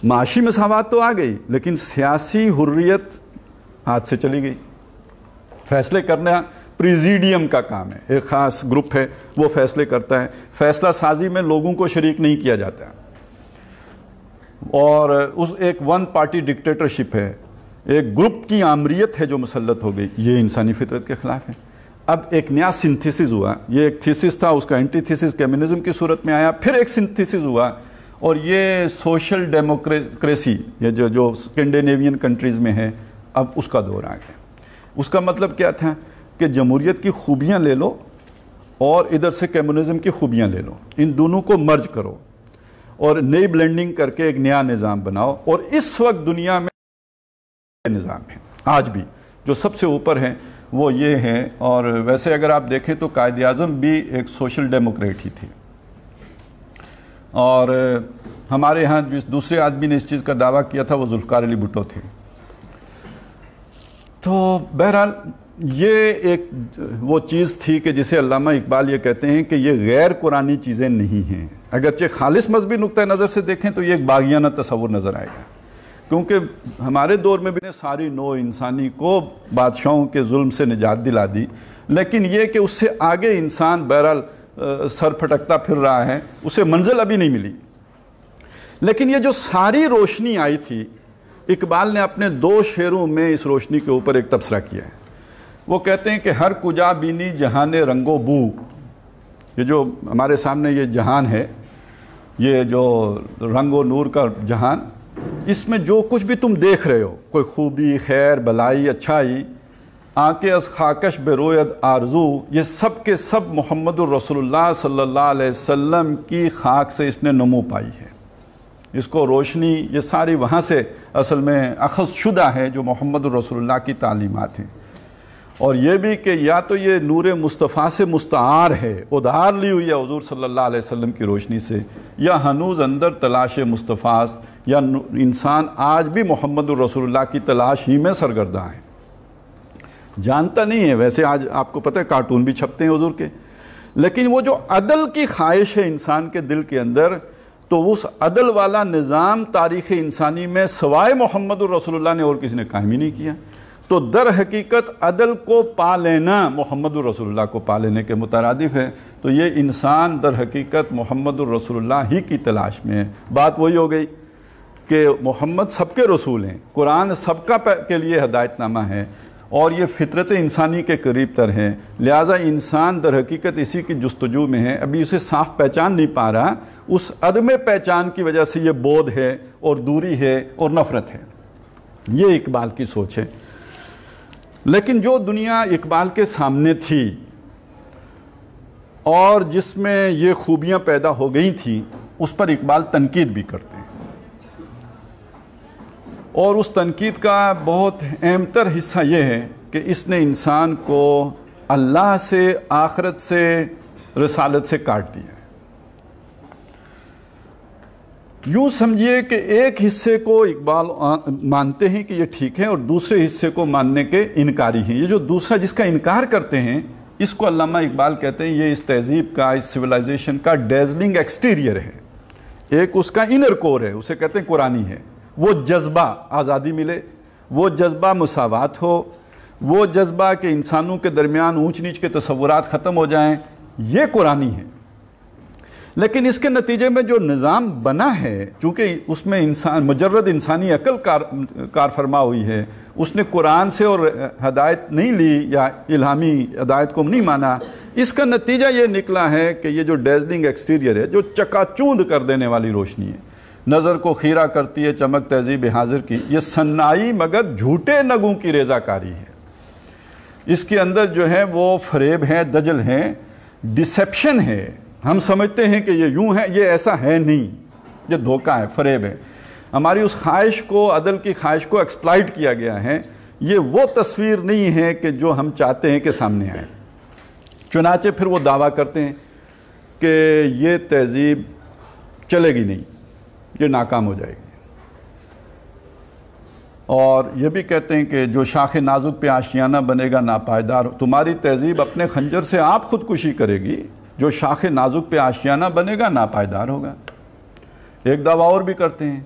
معاشی مساوات تو آ گئی لیکن سیاسی حریت ہاتھ سے چلی گئی. فیصلے کرنا پریزیڈیم کا کام ہے، ایک خاص گروپ ہے وہ فیصلے کرتا ہے. فیصلہ سازی میں لوگوں کو شریک نہیں کیا جاتا. اور اس ایک ون پارٹی ڈکٹیٹرشپ ہے، ایک گروپ کی آمریت ہے جو مسلط ہو گئی. یہ انسانی فطرت کے خلاف ہے. اب ایک نیا سنتھیسس ہوا. یہ ایک تھیسس تھا، اس کا اینٹی تھیسس کمیونزم کی صورت میں آیا. پھر ایک سنتھیسس ہوا اور یہ سوشل ڈیموکریسی، یہ جو اسکینڈینیوین کنٹریز میں ہے، اب اس کا دور آ گیا. اس کا مطلب کیا تھا کہ جمہوریت کی خوبیاں لے لو اور ادھر سے کمیونزم کی خوبیاں لے لو، ان دونوں کو مرج کرو اور نئی بلینڈنگ کر کے ایک نیا نظام بناؤ. اور اس وقت دنیا میں نظام ہے آج بھی جو سب سے اوپر ہے وہ یہ ہے. اور ویسے اگر آپ دیکھیں تو قائد اعظم بھی ایک سوشل ڈیموکریٹ ہی تھی. اور ہمارے ہاں جس دوسرے آدمی نے اس چیز کا دعویٰ کیا تھا وہ ذوالفقار علی بھٹو تھے. تو بہرحال یہ ایک وہ چیز تھی کہ جسے علامہ اقبال یہ کہتے ہیں کہ یہ غیر قرآنی چیزیں نہیں ہیں. اگرچہ خالص مذہبی نقطۂ نظر سے دیکھیں تو یہ ایک باغیانہ تصور نظر آئے گا، کیونکہ ہمارے دور میں بھی ساری نو انسانی کو بادشاہوں کے ظلم سے نجات دلا دی. لیکن یہ کہ اس سے آگے انسان بہرحال سر پھٹکتا پھر رہا ہے، اسے منزل ابھی نہیں ملی. لیکن یہ جو ساری روشنی آئی تھی، اقبال نے اپنے 2 شعروں میں اس روشنی کے اوپر ایک تبصرہ کیا ہے. وہ کہتے ہیں کہ ہر کجا بینی جہان رنگ و بو. یہ جو ہمارے سامنے یہ جہان ہے، یہ جو رنگ و نور کا جہان، اس میں جو کچھ بھی تم دیکھ رہے ہو، کوئی خوبی، خیر، بلائی، اچھائی، آنکھ از خاکش بے روید آرزو، یہ سب کے سب محمد الرسول اللہ صلی اللہ علیہ وسلم کی خاک سے اس نے نمو پائی ہے. اس کو روشنی یہ ساری وہاں سے اصل میں اخذ شدہ ہے جو محمد الرسول اللہ کی تعلیمات ہیں. اور یہ بھی کہ یا تو یہ نور مصطفیٰ سے مستعار ہے، ادھار لی ہوئی ہے حضور صلی اللہ علیہ وسلم کی روشنی سے، یا ہنوز اندر تلاش مصطفیٰ یا انسان آج بھی محمد الرسول اللہ کی تلاش ہی میں سرگرداں ہے. جانتا نہیں ہے. ویسے آج آپ کو پتہ ہے کارٹون بھی چھپتے ہیں حضور کے، لیکن وہ جو عدل کی خواہش ہے انسان کے دل کے اندر، تو اس عدل والا نظام تاریخ انسانی میں سوائے محمد الرسول اللہ نے اور کسی نے قائم ہی نہیں کیا. تو در حقیقت عدل کو پا لینا محمد الرسول اللہ کو پا لینے کے مترادف ہے. تو یہ انسان در حقیقت محمد الرسول اللہ ہی کی تلاش میں ہے. بات وہی ہو گئی کہ محمد سب کے رسول ہیں، قرآن سب کا کے لیے ہدایت نامہ ہے، اور یہ فطرت انسانی کے قریب تر ہے. لہٰذا انسان در حقیقت اسی کی جستجو میں ہے، ابھی اسے صاف پہچان نہیں پا رہا. اس عدم پہچان کی وجہ سے یہ بودھ ہے اور دوری ہے اور نفرت ہے. یہ اقبال کی سوچ ہے. لیکن جو دنیا اقبال کے سامنے تھی اور جس میں یہ خوبیاں پیدا ہو گئی تھیں، اس پر اقبال تنقید بھی کرتے ہیں. اور اس تنقید کا بہت اہم تر حصہ یہ ہے کہ اس نے انسان کو اللہ سے، آخرت سے، رسالت سے کاٹ دیا ہے. یوں سمجھیے کہ ایک حصے کو اقبال مانتے ہیں کہ یہ ٹھیک ہے اور دوسرے حصے کو ماننے کے انکاری ہیں. یہ جو دوسرا جس کا انکار کرتے ہیں، اس کو علامہ اقبال کہتے ہیں یہ اس تہذیب کا، اس سویلائزیشن کا ڈیزلنگ ایکسٹیریئر ہے. ایک اس کا انر کور ہے، اسے کہتے ہیں قرآنی ہے. وہ جذبہ آزادی ملے، وہ جذبہ مساوات ہو، وہ جذبہ کہ انسانوں کے درمیان اونچ نیچ کے تصورات ختم ہو جائیں، یہ قرآنی ہے. لیکن اس کے نتیجے میں جو نظام بنا ہے، چونکہ اس میں انسان مجرد انسانی عقل کار فرما ہوئی ہے، اس نے قرآن سے اور ہدایت نہیں لی یا الہامی ہدایت کو نہیں مانا. اس کا نتیجہ یہ نکلا ہے کہ یہ جو ڈیزلنگ ایکسٹیریئر ہے، جو چکا چوند کر دینے والی روشنی ہے، نظر کو خیرہ کرتی ہے چمک تہذیب حاضر کی، یہ صنائی مگر جھوٹے نگوں کی ریزہ کاری ہے. اس کے اندر جو ہے وہ فریب ہے، دجل ہے، ڈسیپشن ہے. ہم سمجھتے ہیں کہ یہ یوں ہے، یہ ایسا ہے نہیں، یہ دھوکہ ہے، فریب ہے. ہماری اس خواہش کو، عدل کی خواہش کو ایکسپلائٹ کیا گیا ہے. یہ وہ تصویر نہیں ہے کہ جو ہم چاہتے ہیں کہ سامنے آئے. چنانچہ پھر وہ دعویٰ کرتے ہیں کہ یہ تہذیب چلے گی نہیں، یہ ناکام ہو جائے گی. اور یہ بھی کہتے ہیں کہ جو شاخ نازک پہ آشیانہ بنے گا ناپائیدار، تمہاری تہذیب اپنے خنجر سے آپ خودکشی کرے گی، جو شاخ نازک پہ آشیانہ بنے گا ناپائیدار ہوگا. ایک دعویٰ اور بھی کرتے ہیں،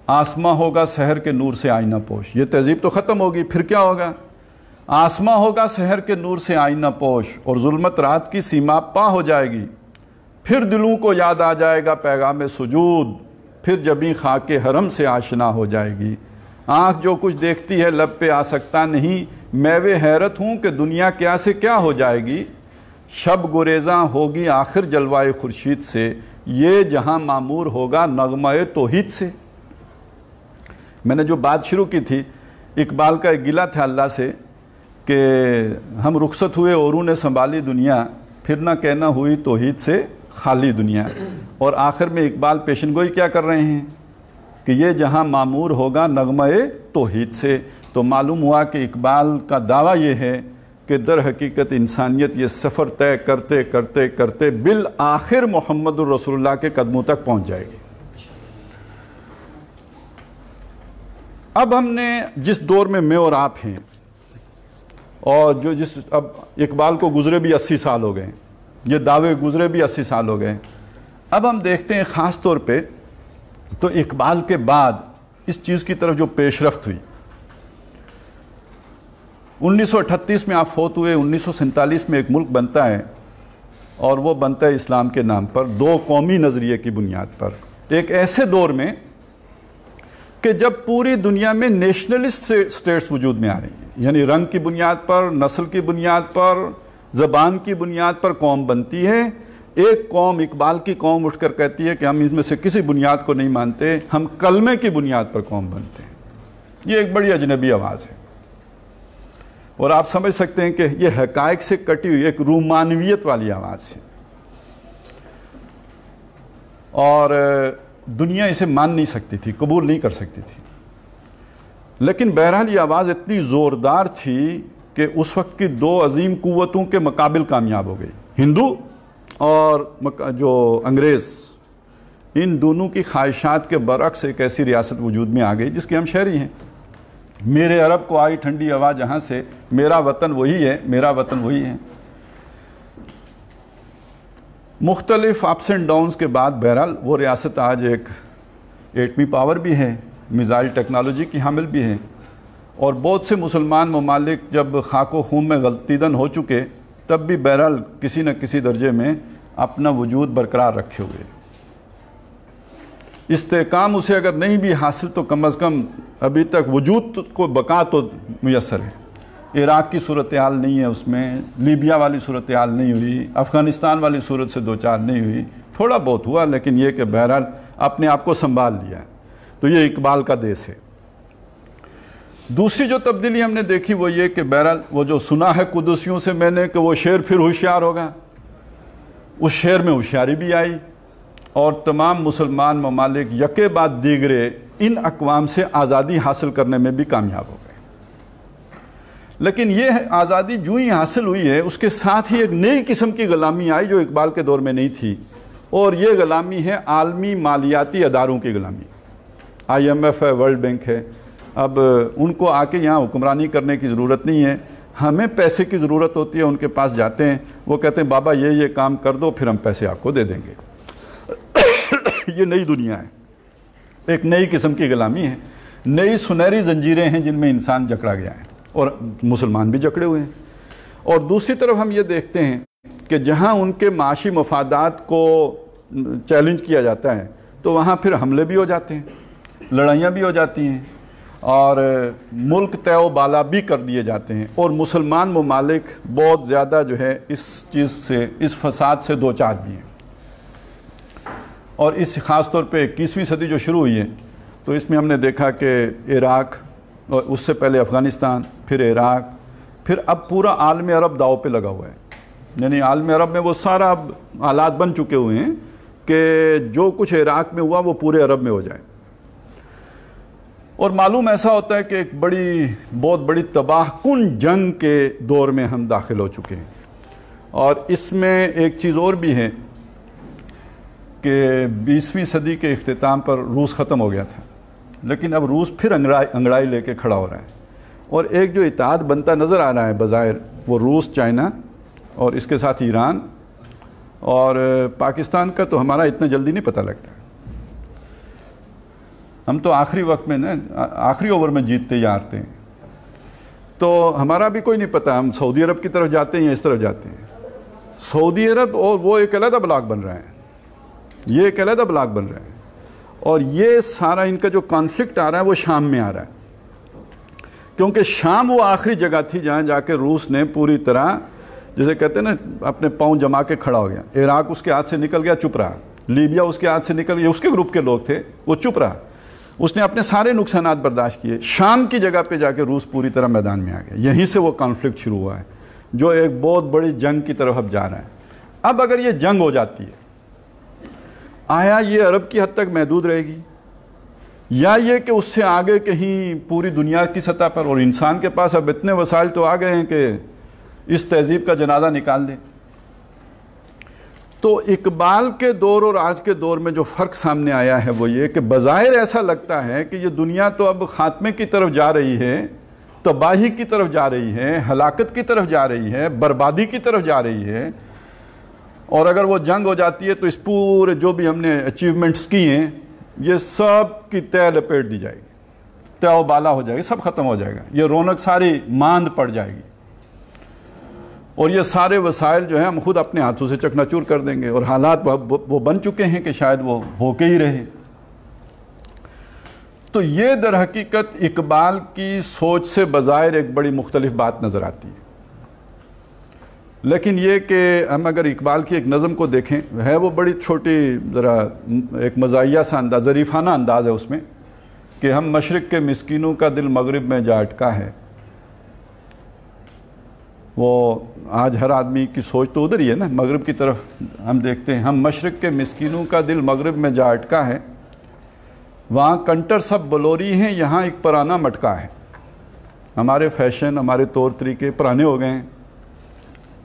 آسماں ہوگا سحر کے نور سے آئینہ پوش. یہ تہذیب تو ختم ہوگی، پھر کیا ہوگا؟ آسماں ہوگا سحر کے نور سے آئینہ پوش، اور ظلمت رات کی سیما پا ہو جائے گی. پھر دلوں کو یاد آ جائے گا پیغام سجود، پھر جبیں خاک حرم سے آشنا ہو جائے گی. آنکھ جو کچھ دیکھتی ہے لب پہ آ سکتا نہیں، میں حیرت ہوں کہ دنیا کیا سے کیا ہو جائے گی. شب گریزاں ہوگی آخر جلوائے خورشید سے، یہ جہاں معمور ہوگا نغمہ توحید سے. میں نے جو بات شروع کی تھی، اقبال کا ایک گلہ تھا اللہ سے کہ ہم رخصت ہوئے اوروں نے سنبھالی دنیا، پھر نہ کہنا ہوئی توحید سے خالی دنیا. اور آخر میں اقبال پیشن گوئی کیا کر رہے ہیں کہ یہ جہاں معمور ہوگا نغمہ توحید سے. تو معلوم ہوا کہ اقبال کا دعویٰ یہ ہے کہ در حقیقت انسانیت یہ سفر طے کرتے کرتے کرتے بالآخر محمد الرسول اللہ کے قدموں تک پہنچ جائے گی. اب ہم نے جس دور میں اور آپ ہیں، اور اب اقبال کو گزرے بھی 80 سال ہو گئے، یہ دعوے گزرے بھی 80 سال ہو گئے. اب ہم دیکھتے ہیں خاص طور پہ تو اقبال کے بعد اس چیز کی طرف جو پیش رفت ہوئی. 1938 میں آپ فوت ہوئے، 1947 میں ایک ملک بنتا ہے، اور وہ بنتا ہے اسلام کے نام پر، دو قومی نظریے کی بنیاد پر. ایک ایسے دور میں کہ جب پوری دنیا میں نیشنلسٹ سٹیٹس وجود میں آ رہی ہیں، یعنی رنگ کی بنیاد پر، نسل کی بنیاد پر، زبان کی بنیاد پر قوم بنتی ہے. ایک قوم، اقبال کی قوم، اٹھ کر کہتی ہے کہ ہم اس میں سے کسی بنیاد کو نہیں مانتے، ہم کلمے کی بنیاد پر قوم بنتے ہیں. یہ ایک بڑی اجنبی آواز ہے، اور آپ سمجھ سکتے ہیں کہ یہ حقائق سے کٹی ہوئی ایک رومانویت والی آواز ہے. اور دنیا اسے مان نہیں سکتی تھی، قبول نہیں کر سکتی تھی، لیکن بہرحال یہ آواز اتنی زوردار تھی کہ اس وقت کی دو عظیم قوتوں کے مقابل کامیاب ہو گئی، ہندو اور جو انگریز، ان دونوں کی خواہشات کے برعکس ایک ایسی ریاست وجود میں آ گئی جس کے ہم شہری ہیں۔ میرے عرب کو آئی ٹھنڈی ہوا جہاں سے، میرا وطن وہی ہے، میرا وطن وہی ہے۔ مختلف اپس اینڈ ڈاؤنز کے بعد بہرحال وہ ریاست آج ایک ایٹمی پاور بھی ہے، میزائل ٹیکنالوجی کی حامل بھی ہے، اور بہت سے مسلمان ممالک جب خاک و خون میں غلطیدن ہو چکے تب بھی بہرحال کسی نہ کسی درجے میں اپنا وجود برقرار رکھے ہوئے۔ استحکام اسے اگر نہیں بھی حاصل تو کم از کم ابھی تک وجود کو بقا تو میسر ہے۔ عراق کی صورتحال نہیں ہے اس میں، لیبیا والی صورتحال نہیں ہوئی، افغانستان والی صورت سے دوچار نہیں ہوئی، تھوڑا بہت ہوا، لیکن یہ کہ بہرحال اپنے آپ کو سنبھال لیا ہے، تو یہ اقبال کا دیس ہے۔ دوسری جو تبدیلی ہم نے دیکھی وہ یہ کہ بہرحال وہ جو سنا ہے قدسیوں سے میں نے کہ وہ شیر پھر ہوشیار ہوگا، اس شیر میں ہوشیاری بھی آئی، اور تمام مسلمان ممالک یکے بعد دیگرے ان اقوام سے آزادی حاصل کرنے میں بھی کامیاب ہو گئے۔ لیکن یہ آزادی جو ہی حاصل ہوئی ہے اس کے ساتھ ہی ایک نئی قسم کی غلامی آئی جو اقبال کے دور میں نہیں تھی، اور یہ غلامی ہے عالمی مالیاتی اداروں کی غلامی۔ آئی ایم ایف ہے، ورلڈ بینک ہے، اب ان کو آ کے یہاں حکمرانی کرنے کی ضرورت نہیں ہے، ہمیں پیسے کی ضرورت ہوتی ہے، ان کے پاس جاتے ہیں، وہ کہتے ہیں بابا یہ کام کر دو پھر ہم پیسے آپ کو دے دیں گے۔ یہ نئی دنیا ہے، ایک نئی قسم کی غلامی ہے، نئی سنہری زنجیریں ہیں جن میں انسان جکڑا گیا ہے، اور مسلمان بھی جکڑے ہوئے ہیں۔ اور دوسری طرف ہم یہ دیکھتے ہیں کہ جہاں ان کے معاشی مفادات کو چیلنج کیا جاتا ہے تو وہاں پھر حملے بھی ہو جاتے ہیں، لڑائیاں بھی ہو جاتی ہیں، اور ملک طے و بالا بھی کر دیے جاتے ہیں، اور مسلمان ممالک بہت زیادہ جو ہے اس چیز سے، اس فساد سے دوچار بھی ہیں۔ اور اس خاص طور پہ 21ویں صدی جو شروع ہوئی ہے تو اس میں ہم نے دیکھا کہ عراق، اور اس سے پہلے افغانستان، پھر عراق، پھر اب پورا عالم عرب داؤ پہ لگا ہوا ہے، یعنی عالم عرب میں وہ سارا اب حالات بن چکے ہوئے ہیں کہ جو کچھ عراق میں ہوا وہ پورے عرب میں ہو جائے۔ اور معلوم ایسا ہوتا ہے کہ ایک بہت بڑی تباہ کن جنگ کے دور میں ہم داخل ہو چکے ہیں۔ اور اس میں ایک چیز اور بھی ہے کہ 20ویں صدی کے اختتام پر روس ختم ہو گیا تھا، لیکن اب روس پھر انگڑائی لے کے کھڑا ہو رہا ہے، اور ایک جو اتحاد بنتا نظر آ رہا ہے بظاہر وہ روس، چائنا اور اس کے ساتھ ایران اور پاکستان کا تو ہمارا اتنا جلدی نہیں پتہ لگتا، ہم تو آخری وقت میں آخری اوور میں جیتتے یا ہارتے ہیں، تو ہمارا بھی کوئی نہیں پتہ ہم سعودی عرب کی طرف جاتے ہیں یا اس طرف جاتے ہیں۔ سعودی عرب اور وہ ایک علیحدہ بلاک بن رہا ہے، یہ ایک علیحدہ بلاک بن رہا ہے، اور یہ سارا ان کا جو کانفلکٹ آ رہا ہے وہ شام میں آ رہا ہے، کیونکہ شام وہ آخری جگہ تھی جہاں جا کے روس نے پوری طرح جسے کہتے ہیں نا اپنے پاؤں جما کے کھڑا ہو گیا۔ عراق اس کے ہاتھ سے نکل گیا، چپ رہا، لیبیا اس کے ہاتھ سے نکل گیا، اس کے گروپ کے لوگ تھے وہ چپ رہا، اس نے اپنے سارے نقصانات برداشت کیے۔ شام کی جگہ پہ جا کے روس پوری طرح میدان میں آ گیا، یہیں سے وہ کانفلکٹ شروع ہوا ہے جو ایک بہت بڑی جنگ کی طرف اب جا رہا ہے۔ اب اگر یہ جنگ ہو جاتی ہے، آیا یہ عرب کی حد تک محدود رہے گی، یا یہ کہ اس سے آگے کہیں پوری دنیا کی سطح پر، اور انسان کے پاس اب اتنے وسائل تو آ گئے ہیں کہ اس تہذیب کا جنازہ نکال دے۔ تو اقبال کے دور اور آج کے دور میں جو فرق سامنے آیا ہے وہ یہ کہ بظاہر ایسا لگتا ہے کہ یہ دنیا تو اب خاتمے کی طرف جا رہی ہے، تباہی کی طرف جا رہی ہے، ہلاکت کی طرف جا رہی ہے، بربادی کی طرف جا رہی ہے، اور اگر وہ جنگ ہو جاتی ہے تو اس پورے جو بھی ہم نے اچیومنٹس کی ہیں یہ سب کی تہ لپیٹ دی جائے گی، تہ و بالا ہو جائے گی، سب ختم ہو جائے گا، یہ رونق ساری ماند پڑ جائے گی، اور یہ سارے وسائل جو ہیں ہم خود اپنے ہاتھوں سے چکنا چور کر دیں گے، اور حالات وہ بن چکے ہیں کہ شاید وہ ہو کے ہی رہے۔ تو یہ در حقیقت اقبال کی سوچ سے بظاہر ایک بڑی مختلف بات نظر آتی ہے، لیکن یہ کہ ہم اگر اقبال کی ایک نظم کو دیکھیں ہے وہ بڑی چھوٹی، ذرا ایک مزاحیہ سا انداز، ظریفانہ انداز ہے اس میں کہ ہم مشرق کے مسکینوں کا دل مغرب میں جا اٹکا ہے۔ وہ آج ہر آدمی کی سوچ تو ادھر ہی ہے نا، مغرب کی طرف ہم دیکھتے ہیں، ہم مشرق کے مسکینوں کا دل مغرب میں جا اٹکا ہے، وہاں کنٹر سب بلوری ہیں، یہاں ایک پرانا مٹکا ہے۔ ہمارے فیشن، ہمارے طور طریقے پرانے ہو گئے ہیں۔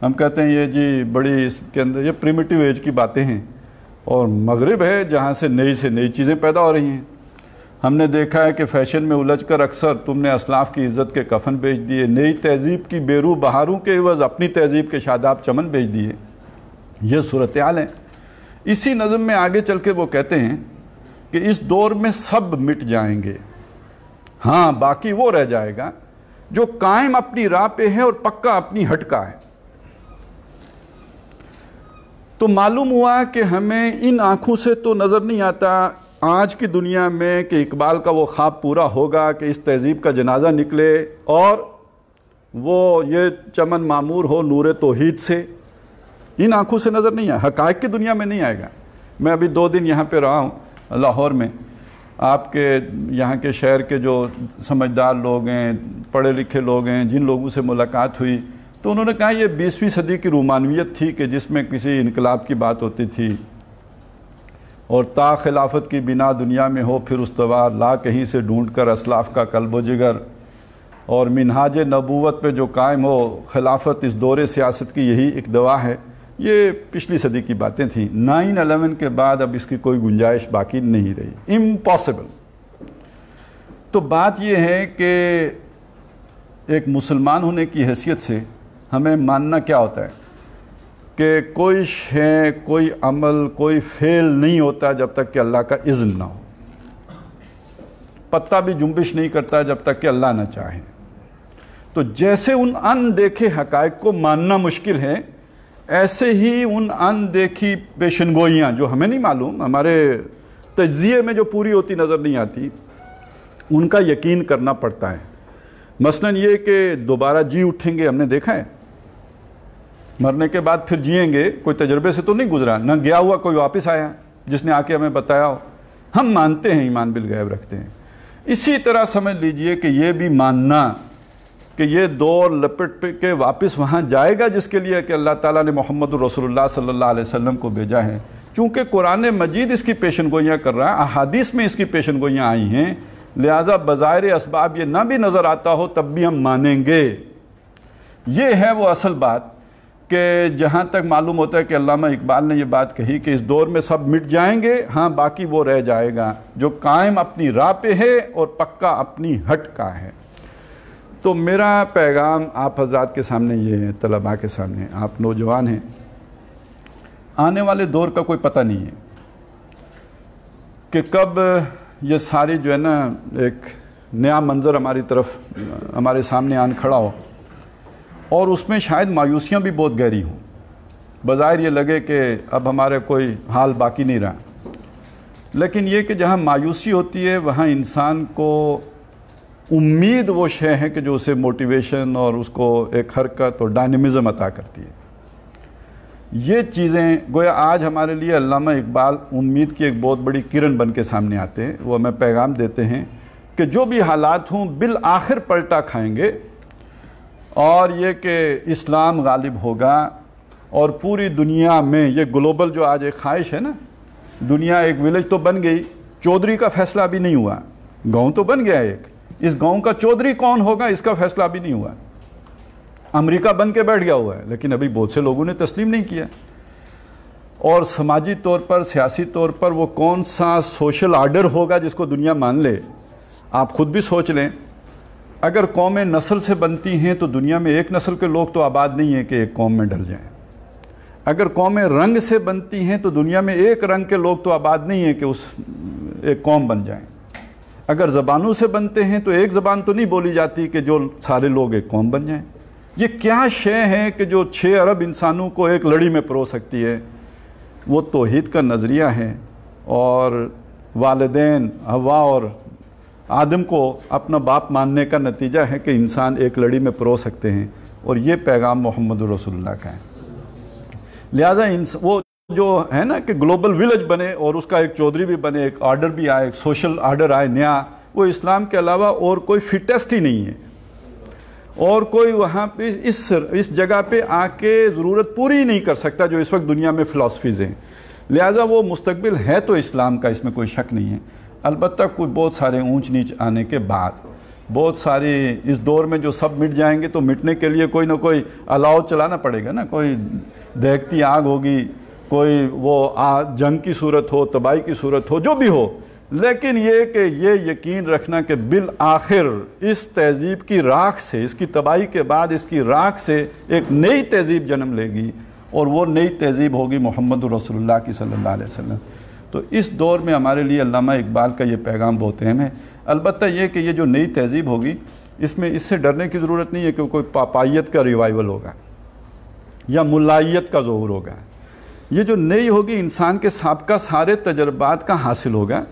ہم کہتے ہیں یہ جی بڑی اس کے اندر یہ پریمیٹیو ایج کی باتیں ہیں، اور مغرب ہے جہاں سے نئی چیزیں پیدا ہو رہی ہیں۔ ہم نے دیکھا ہے کہ فیشن میں الجھ کر اکثر تم نے اسلاف کی عزت کے کفن بیچ دیے، نئی تہذیب کی بیرو بہاروں کے عوض اپنی تہذیب کے شاداب چمن بیچ دیے۔ یہ صورتحال ہے۔ اسی نظم میں آگے چل کے وہ کہتے ہیں کہ اس دور میں سب مٹ جائیں گے، ہاں باقی وہ رہ جائے گا جو قائم اپنی راہ پہ ہے اور پکا اپنی ہٹ کا ہے۔ تو معلوم ہوا کہ ہمیں ان آنکھوں سے تو نظر نہیں آتا آج کی دنیا میں کہ اقبال کا وہ خواب پورا ہوگا کہ اس تہذیب کا جنازہ نکلے اور وہ یہ چمن معمور ہو نور توحید سے۔ ان آنکھوں سے نظر نہیں آیا، حقائق کی دنیا میں نہیں آئے گا۔ میں ابھی 2 دن یہاں پہ رہا ہوں لاہور میں، آپ کے یہاں کے شہر کے جو سمجھدار لوگ ہیں، پڑھے لکھے لوگ ہیں، جن لوگوں سے ملاقات ہوئی تو انہوں نے کہا یہ 20ویں صدی کی رومانویت تھی کہ جس میں کسی انقلاب کی بات ہوتی تھی، اور تا خلافت کی بنا دنیا میں ہو پھر استوار، لا کہیں سے ڈھونڈ کر اسلاف کا قلب و جگر، اور منہاج نبوت پہ جو قائم ہو خلافت اس دور سیاست کی یہی ایک دوا ہے۔ یہ پچھلی صدی کی باتیں تھیں۔ 9/11 کے بعد اب اس کی کوئی گنجائش باقی نہیں رہی، امپاسبل۔ تو بات یہ ہے کہ ایک مسلمان ہونے کی حیثیت سے ہمیں ماننا کیا ہوتا ہے کہ کوئی شے، کوئی عمل، کوئی فعل نہیں ہوتا جب تک کہ اللہ کا اذن نہ ہو۔ پتا بھی جنبش نہیں کرتا جب تک کہ اللہ نہ چاہے۔ تو جیسے ان اندیکھے حقائق کو ماننا مشکل ہے، ایسے ہی ان اندیکھی پیشن گوئیاں جو ہمیں نہیں معلوم، ہمارے تجزیے میں جو پوری ہوتی نظر نہیں آتی، ان کا یقین کرنا پڑتا ہے۔ مثلاً یہ کہ دوبارہ جی اٹھیں گے، ہم نے دیکھا ہے، مرنے کے بعد پھر جئیں گے، کوئی تجربے سے تو نہیں گزرا، نہ گیا ہوا کوئی واپس آیا جس نے آ کے ہمیں بتایا ہو۔ ہم مانتے ہیں، ایمان بالغیب رکھتے ہیں۔ اسی طرح سمجھ لیجئے کہ یہ بھی ماننا کہ یہ دور لپٹ کے واپس وہاں جائے گا جس کے لیے کہ اللہ تعالیٰ نے محمد رسول اللہ صلی اللہ علیہ وسلم کو بھیجا ہے، چونکہ قرآن مجید اس کی پیشن گوئیاں کر رہا ہے، احادیث میں اس کی پیشن گوئیاں آئی ہیں، لہٰذا بظاہر اسباب یہ نہ بھی نظر آتا ہو تب بھی ہم مانیں گے۔ یہ ہے وہ اصل بات کہ جہاں تک معلوم ہوتا ہے کہ علامہ اقبال نے یہ بات کہی کہ اس دور میں سب مٹ جائیں گے، ہاں باقی وہ رہ جائے گا جو قائم اپنی راہ پہ ہے اور پکا اپنی ہٹ کا ہے۔ تو میرا پیغام آپ حضرات کے سامنے یہ ہے، طلباء کے سامنے، آپ نوجوان ہیں، آنے والے دور کا کوئی پتہ نہیں ہے کہ کب یہ ساری جو ہے نا ایک نیا منظر ہماری طرف ہمارے سامنے آن کھڑا ہو، اور اس میں شاید مایوسیاں بھی بہت گہری ہوں۔ بظاہر یہ لگے کہ اب ہمارے کوئی حال باقی نہیں رہا، لیکن یہ کہ جہاں مایوسی ہوتی ہے وہاں انسان کو امید وہ شے ہے کہ جو اسے موٹیویشن اور اس کو ایک حرکت اور ڈائنمزم عطا کرتی ہے۔ یہ چیزیں گویا آج ہمارے لیے علامہ اقبال امید کی ایک بہت بڑی کرن بن کے سامنے آتے ہیں۔ وہ ہمیں پیغام دیتے ہیں کہ جو بھی حالات ہوں بالآخر پلٹا کھائیں گے، اور یہ کہ اسلام غالب ہوگا، اور پوری دنیا میں یہ گلوبل جو آج ایک خواہش ہے نا، دنیا ایک ویلیج تو بن گئی، چودھری کا فیصلہ بھی نہیں ہوا، گاؤں تو بن گیا ایک، اس گاؤں کا چودھری کون ہوگا اس کا فیصلہ بھی نہیں ہوا۔ امریکہ بن کے بیٹھ گیا ہوا ہے لیکن ابھی بہت سے لوگوں نے تسلیم نہیں کیا۔ اور سماجی طور پر، سیاسی طور پر وہ کون سا سوشل آرڈر ہوگا جس کو دنیا مان لے؟ آپ خود بھی سوچ لیں، اگر قومیں نسل سے بنتی ہیں تو دنیا میں ایک نسل کے لوگ تو آباد نہیں ہیں کہ ایک قوم میں ڈل جائیں۔ اگر قومیں رنگ سے بنتی ہیں تو دنیا میں ایک رنگ کے لوگ تو آباد نہیں ہیں کہ اس ایک قوم بن جائیں۔ اگر زبانوں سے بنتے ہیں تو ایک زبان تو نہیں بولی جاتی کہ جو سارے لوگ ایک قوم بن جائیں۔ یہ کیا شے ہے کہ جو 6 ارب انسانوں کو ایک لڑی میں پرو سکتی ہے؟ وہ توحید کا نظریہ ہے، اور والدین حوا اور آدم کو اپنا باپ ماننے کا نتیجہ ہے کہ انسان ایک لڑی میں پرو سکتے ہیں، اور یہ پیغام محمد رسول اللہ کا ہے۔ لہٰذا وہ جو ہے نا کہ گلوبل ویلیج بنے اور اس کا ایک چودھری بھی بنے، ایک آرڈر بھی آئے، ایک سوشل آرڈر آئے نیا، وہ اسلام کے علاوہ اور کوئی فٹیسٹ ہی نہیں ہے، اور کوئی وہاں پہ اس جگہ پہ آ کے ضرورت پوری نہیں کر سکتا جو اس وقت دنیا میں فلاسفیز ہیں۔ لہٰذا وہ مستقبل ہے تو اسلام کا، اس میں کوئی شک نہیں ہے۔ البتہ کوئی بہت سارے اونچ نیچ آنے کے بعد بہت ساری اس دور میں جو سب مٹ جائیں گے تو مٹنے کے لیے کوئی نہ کوئی الاؤ چلانا پڑے گا نا، کوئی دہکتی آگ ہوگی، کوئی وہ جنگ کی صورت ہو، تباہی کی صورت ہو، جو بھی ہو، لیکن یہ کہ یہ یقین رکھنا کہ بالآخر اس تہذیب کی راکھ سے، اس کی تباہی کے بعد اس کی راکھ سے ایک نئی تہذیب جنم لے گی، اور وہ نئی تہذیب ہوگی محمد رسول اللہ کی صلی اللہ علیہ وسلم۔ تو اس دور میں ہمارے لیے علامہ اقبال کا یہ پیغام بہت اہم ہے۔ البتہ یہ کہ یہ جو نئی تہذیب ہوگی، اس میں اس سے ڈرنے کی ضرورت نہیں ہے کہ کوئی پاپائیت کا ریوائیول ہوگا یا ملائیت کا ظہور ہوگا۔ یہ جو نئی ہوگی انسان کے سابقہ سارے تجربات کا حاصل ہوگا،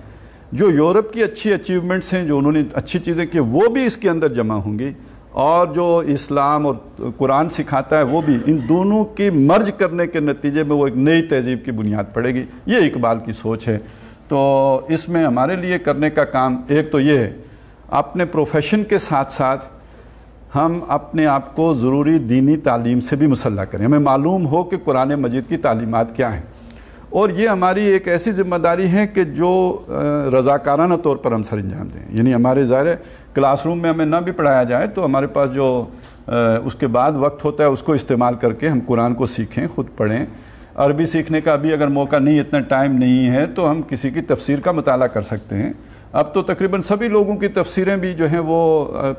جو یورپ کی اچھی اچیومنٹس ہیں، جو انہوں نے اچھی چیزیں کی، وہ بھی اس کے اندر جمع ہوں گی، اور جو اسلام اور قرآن سکھاتا ہے وہ بھی، ان دونوں کی مرج کرنے کے نتیجے میں وہ ایک نئی تہذیب کی بنیاد پڑے گی۔ یہ اقبال کی سوچ ہے۔ تو اس میں ہمارے لیے کرنے کا کام ایک تو یہ ہے، اپنے پروفیشن کے ساتھ ساتھ ہم اپنے آپ کو ضروری دینی تعلیم سے بھی مسلح کریں، ہمیں معلوم ہو کہ قرآن مجید کی تعلیمات کیا ہیں، اور یہ ہماری ایک ایسی ذمہ داری ہے کہ جو رضاکارانہ طور پر ہم سر انجام دیں۔ یعنی ہمارے ظاہر ہے کلاس روم میں ہمیں نہ بھی پڑھایا جائے تو ہمارے پاس جو اس کے بعد وقت ہوتا ہے اس کو استعمال کر کے ہم قرآن کو سیکھیں، خود پڑھیں۔ عربی سیکھنے کا بھی اگر موقع نہیں، اتنا ٹائم نہیں ہے، تو ہم کسی کی تفسیر کا مطالعہ کر سکتے ہیں۔ اب تو تقریباً سبھی لوگوں کی تفسیریں بھی جو ہیں وہ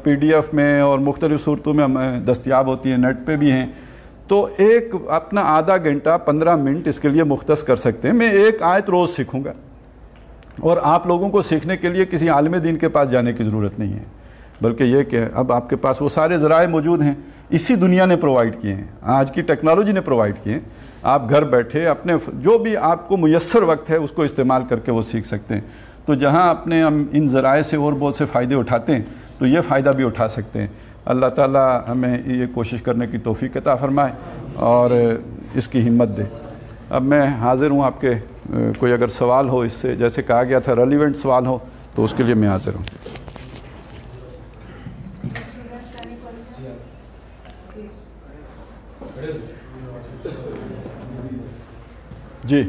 PDF میں اور مختلف صورتوں میں ہمیں دستیاب ہوتی ہیں، نیٹ پہ بھی ہیں، تو ایک اپنا آدھا گھنٹہ 15 منٹ اس کے لیے مختص کر سکتے ہیں۔ میں ایک آیت روز سیکھوں گا، اور آپ لوگوں کو سیکھنے کے لیے کسی عالم دین کے پاس جانے کی ضرورت نہیں ہے، بلکہ یہ کہ اب آپ کے پاس وہ سارے ذرائع موجود ہیں، اسی دنیا نے پرووائڈ کیے ہیں، آج کی ٹیکنالوجی نے پرووائڈ کیے ہیں۔ آپ گھر بیٹھے اپنے جو بھی آپ کو میسر وقت ہے اس کو استعمال کر کے وہ سیکھ سکتے ہیں۔ تو جہاں اپنے ہم ان ذرائع سے اور بہت سے فائدے اٹھاتے ہیں تو یہ فائدہ بھی اٹھا سکتے ہیں۔ اللہ تعالیٰ ہمیں یہ کوشش کرنے کی توفیق عطا فرمائے اور اس کی ہمت دے۔ اب میں حاضر ہوں، آپ کے کوئی اگر سوال ہو اس سے، جیسے کہا گیا تھا ریلیونٹ سوال ہو تو اس کے لیے میں حاضر ہوں۔ جی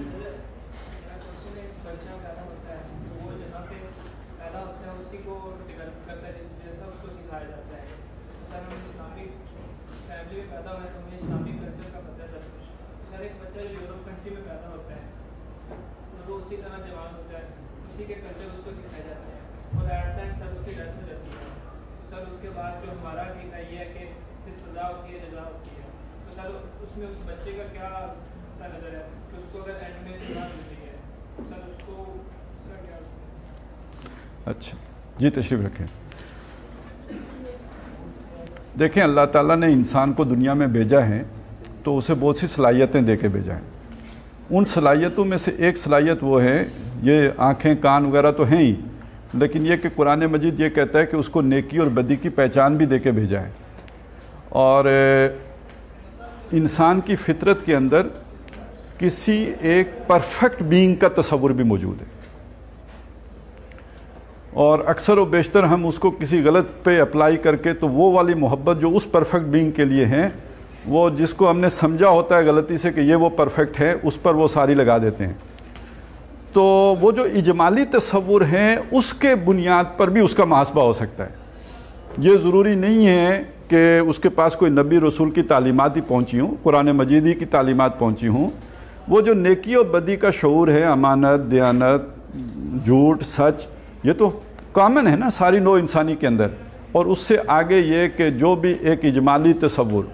اچھا جی، تشریف رکھیں۔ دیکھیں، اللہ تعالیٰ نے انسان کو دنیا میں بھیجا ہے تو اسے بہت سی صلاحیتیں دے کے بھیجا ہے۔ ان صلاحیتوں میں سے ایک صلاحیت وہ ہے، یہ آنکھیں کان وغیرہ تو ہیں ہی، لیکن یہ کہ قرآن مجید یہ کہتا ہے کہ اس کو نیکی اور بدی کی پہچان بھی دے کے بھیجا ہے، اور انسان کی فطرت کے اندر کسی ایک پرفیکٹ بینگ کا تصور بھی موجود ہے، اور اکثر و بیشتر ہم اس کو کسی غلط پہ اپلائی کر کے تو وہ والی محبت جو اس پرفیکٹ بینگ کے لیے ہے، وہ جس کو ہم نے سمجھا ہوتا ہے غلطی سے کہ یہ وہ پرفیکٹ ہے، اس پر وہ ساری لگا دیتے ہیں۔ تو وہ جو اجمالی تصور ہے اس کے بنیاد پر بھی اس کا محاسبہ ہو سکتا ہے۔ یہ ضروری نہیں ہے کہ اس کے پاس کوئی نبی رسول کی تعلیمات ہی پہنچی ہوں، قرآن مجید ہی کی تعلیمات پہنچی ہوں۔ وہ جو نیکی اور بدی کا شعور ہے، امانت، دیانت، جھوٹ، سچ، یہ تو کامن ہے نا ساری نوع انسانی کے اندر۔ اور اس سے آگے یہ کہ جو بھی ایک اجمالی تصور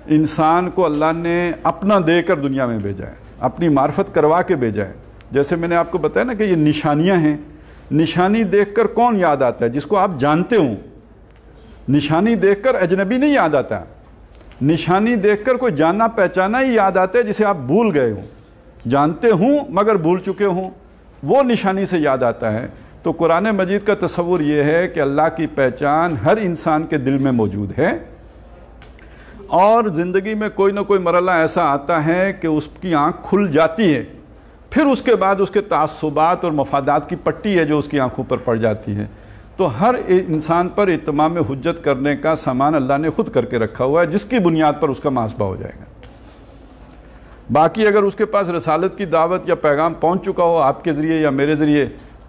انسان کو اللہ نے اپنا دے کر دنیا میں بھیجا ہے، اپنی معرفت کروا کے بھیجا ہے۔ جیسے میں نے آپ کو بتایا نا کہ یہ نشانیاں ہیں، نشانی دیکھ کر کون یاد آتا ہے؟ جس کو آپ جانتے ہوں۔ نشانی دیکھ کر اجنبی نہیں یاد آتا، نشانی دیکھ کر کوئی جانا پہچانا ہی یاد آتا ہے جسے آپ بھول گئے ہوں، جانتے ہوں مگر بھول چکے ہوں، وہ نشانی سے یاد آتا ہے۔ تو قرآن مجید کا تصور یہ ہے کہ اللہ کی پہچان ہر انسان کے دل میں موجود ہے، اور زندگی میں کوئی نہ کوئی مرحلہ ایسا آتا ہے کہ اس کی آنکھ کھل جاتی ہے، پھر اس کے بعد اس کے تعصبات اور مفادات کی پٹی ہے جو اس کی آنکھوں پر پڑ جاتی ہے۔ تو ہر انسان پر اتمام حجت کرنے کا سامان اللہ نے خود کر کے رکھا ہوا ہے، جس کی بنیاد پر اس کا محاسبہ ہو جائے گا۔ باقی اگر اس کے پاس رسالت کی دعوت یا پیغام پہنچ چکا ہو آپ کے ذریعے یا میرے ذریعے،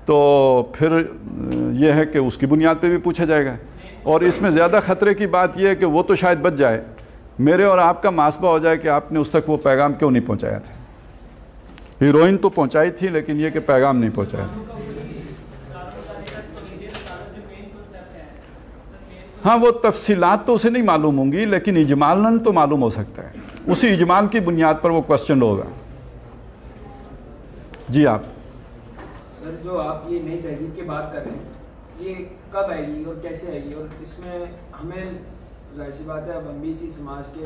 تو پھر یہ ہے کہ اس کی بنیاد پہ بھی پوچھا جائے گا. اور اس میں زیادہ خطرے کی بات یہ ہے کہ وہ تو شاید بچ جائے, میرے اور آپ کا محاسبہ ہو جائے کہ آپ نے اس تک وہ پیغام کیوں نہیں پہنچایا تھا. ہیروئن تو پہنچائی تھی لیکن یہ کہ پیغام نہیں پہنچایا. ہاں وہ تفصیلات تو اسے نہیں معلوم ہوں گی لیکن اجمالاً تو معلوم ہو سکتا ہے, اسی اجمال کی بنیاد پر وہ کوسچن ہوگا. جی آپ سر, جو آپ یہ نئی تہذیب کی بات کر رہے ہیں یہ کب آئے گی اور کیسے آئے گی, اور اس میں ہمیں ظاہر سی بات ہے اب ہم بھی اسی سماج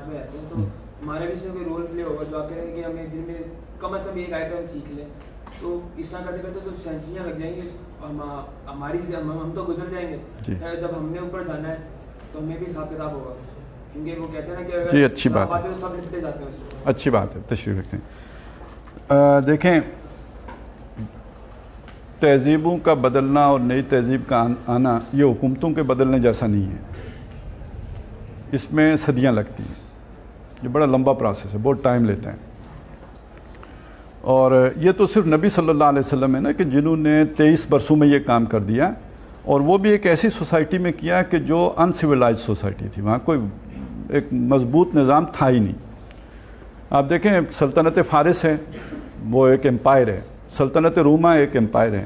میں رہتے ہیں تو ہمارا بھی اس میں کوئی رول پلے ہوگا جو آپ کہہ رہے ہیں کہ ہمیں دن میں کم از کم ایک آیت ہم سیکھ لیں, تو اس طرح کرتے کرتے تو سینچریاں لگ جائیں گی, ہم تو گزر جائیں گے. جب ہم نے اوپر جانا ہے تو ہمیں بھی حساب کتاب ہوگا, کیونکہ وہ کہتے ہیں نا کہ جی اچھی بات ہے, سب لکھتے جاتے ہیں. اچھی بات ہے, تشریف رکھتے ہیں. دیکھیں تہذیبوں کا بدلنا اور نئی تہذیب کا آنا یہ حکومتوں کے بدلنے جیسا نہیں ہے, اس میں صدیاں لگتی ہیں, یہ بڑا لمبا پروسیس ہے, بہت ٹائم لیتا ہے. اور یہ تو صرف نبی صلی اللہ علیہ وسلم ہے نا کہ جنہوں نے 23 برسوں میں یہ کام کر دیا, اور وہ بھی ایک ایسی سوسائٹی میں کیا کہ جو ان سویلائز سوسائٹی تھی, وہاں کوئی ایک مضبوط نظام تھا ہی نہیں. آپ دیکھیں سلطنت فارس ہے وہ ایک امپائر ہے, سلطنت روما ایک امپائر ہے.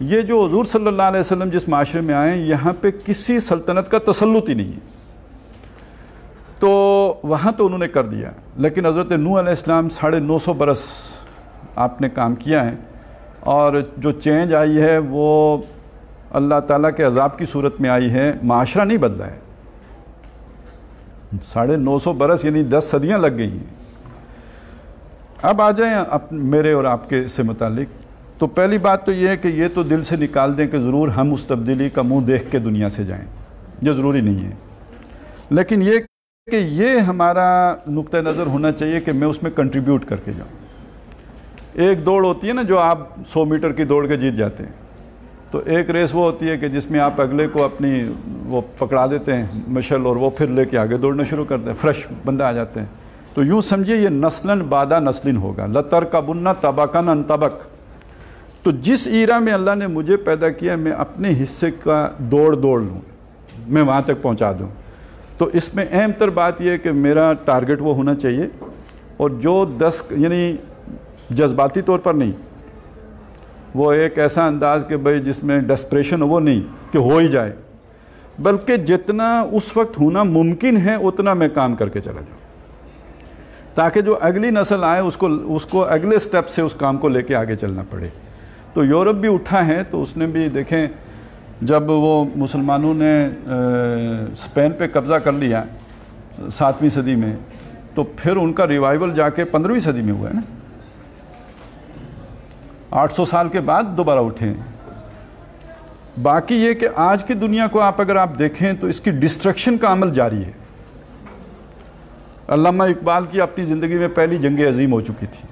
یہ جو حضور صلی اللہ علیہ وسلم جس معاشرے میں آئے یہاں پہ کسی سلطنت کا تسلط ہی نہیں ہے, تو وہاں تو انہوں نے کر دیا. لیکن حضرت نوح علیہ السلام 950 برس آپ نے کام کیا ہے, اور جو چینج آئی ہے وہ اللہ تعالیٰ کے عذاب کی صورت میں آئی ہے, معاشرہ نہیں بدلا ہے. 950 برس یعنی 10 صدیاں لگ گئی ہیں. اب آ جائیں میرے اور آپ کے سے متعلق, تو پہلی بات تو یہ ہے کہ یہ تو دل سے نکال دیں کہ ضرور ہم اس تبدیلی کا منہ دیکھ کے دنیا سے جائیں, یہ ضروری نہیں ہے. لیکن یہ کہ یہ ہمارا نقطہ نظر ہونا چاہیے کہ میں اس میں کنٹریبیوٹ کر کے جاؤں. ایک دوڑ ہوتی ہے نا جو آپ 100 میٹر کی دوڑ کے جیت جاتے ہیں, تو ایک ریس وہ ہوتی ہے کہ جس میں آپ اگلے کو اپنی وہ پکڑا دیتے ہیں مشل, اور وہ پھر لے کے آگے دوڑنا شروع کرتے ہیں, فریش بندہ آ جاتے ہیں. تو یوں سمجھیے یہ نسلاً بعدہ نسلن ہوگا, لَتَرْكَبُنَّ طَبَقًا عَنْ طَبَقٍ. تو جس ایرا میں اللہ نے مجھے پیدا کیا میں اپنے حصے کا دوڑ لوں, میں وہاں تک پہنچا دوں. تو اس میں اہم تر بات یہ ہے کہ میرا ٹارگٹ وہ ہونا چاہیے, اور جو 10 یعنی جذباتی طور پر نہیں, وہ ایک ایسا انداز کہ بھئی جس میں ڈسپریشن ہو, وہ نہیں کہ ہو ہی جائے, بلکہ جتنا اس وقت ہونا ممکن ہے اتنا میں کام کر کے چلا جاؤں, تاکہ جو اگلی نسل آئے اس کو اگلے سٹیپ سے اس کام کو لے کے آگے چلنا پڑے. تو یورپ بھی اٹھا ہے, تو اس نے بھی دیکھیں جب وہ مسلمانوں نے اسپین پہ قبضہ کر لیا 7ویں صدی میں, تو پھر ان کا ریوائیول جا کے 15ویں صدی میں ہوا ہے نا, 800 سال کے بعد دوبارہ اٹھے ہیں. باقی یہ کہ آج کی دنیا کو اگر آپ دیکھیں تو اس کی ڈسٹرکشن کا عمل جاری ہے. علامہ اقبال کی اپنی زندگی میں پہلی جنگ عظیم ہو چکی تھی.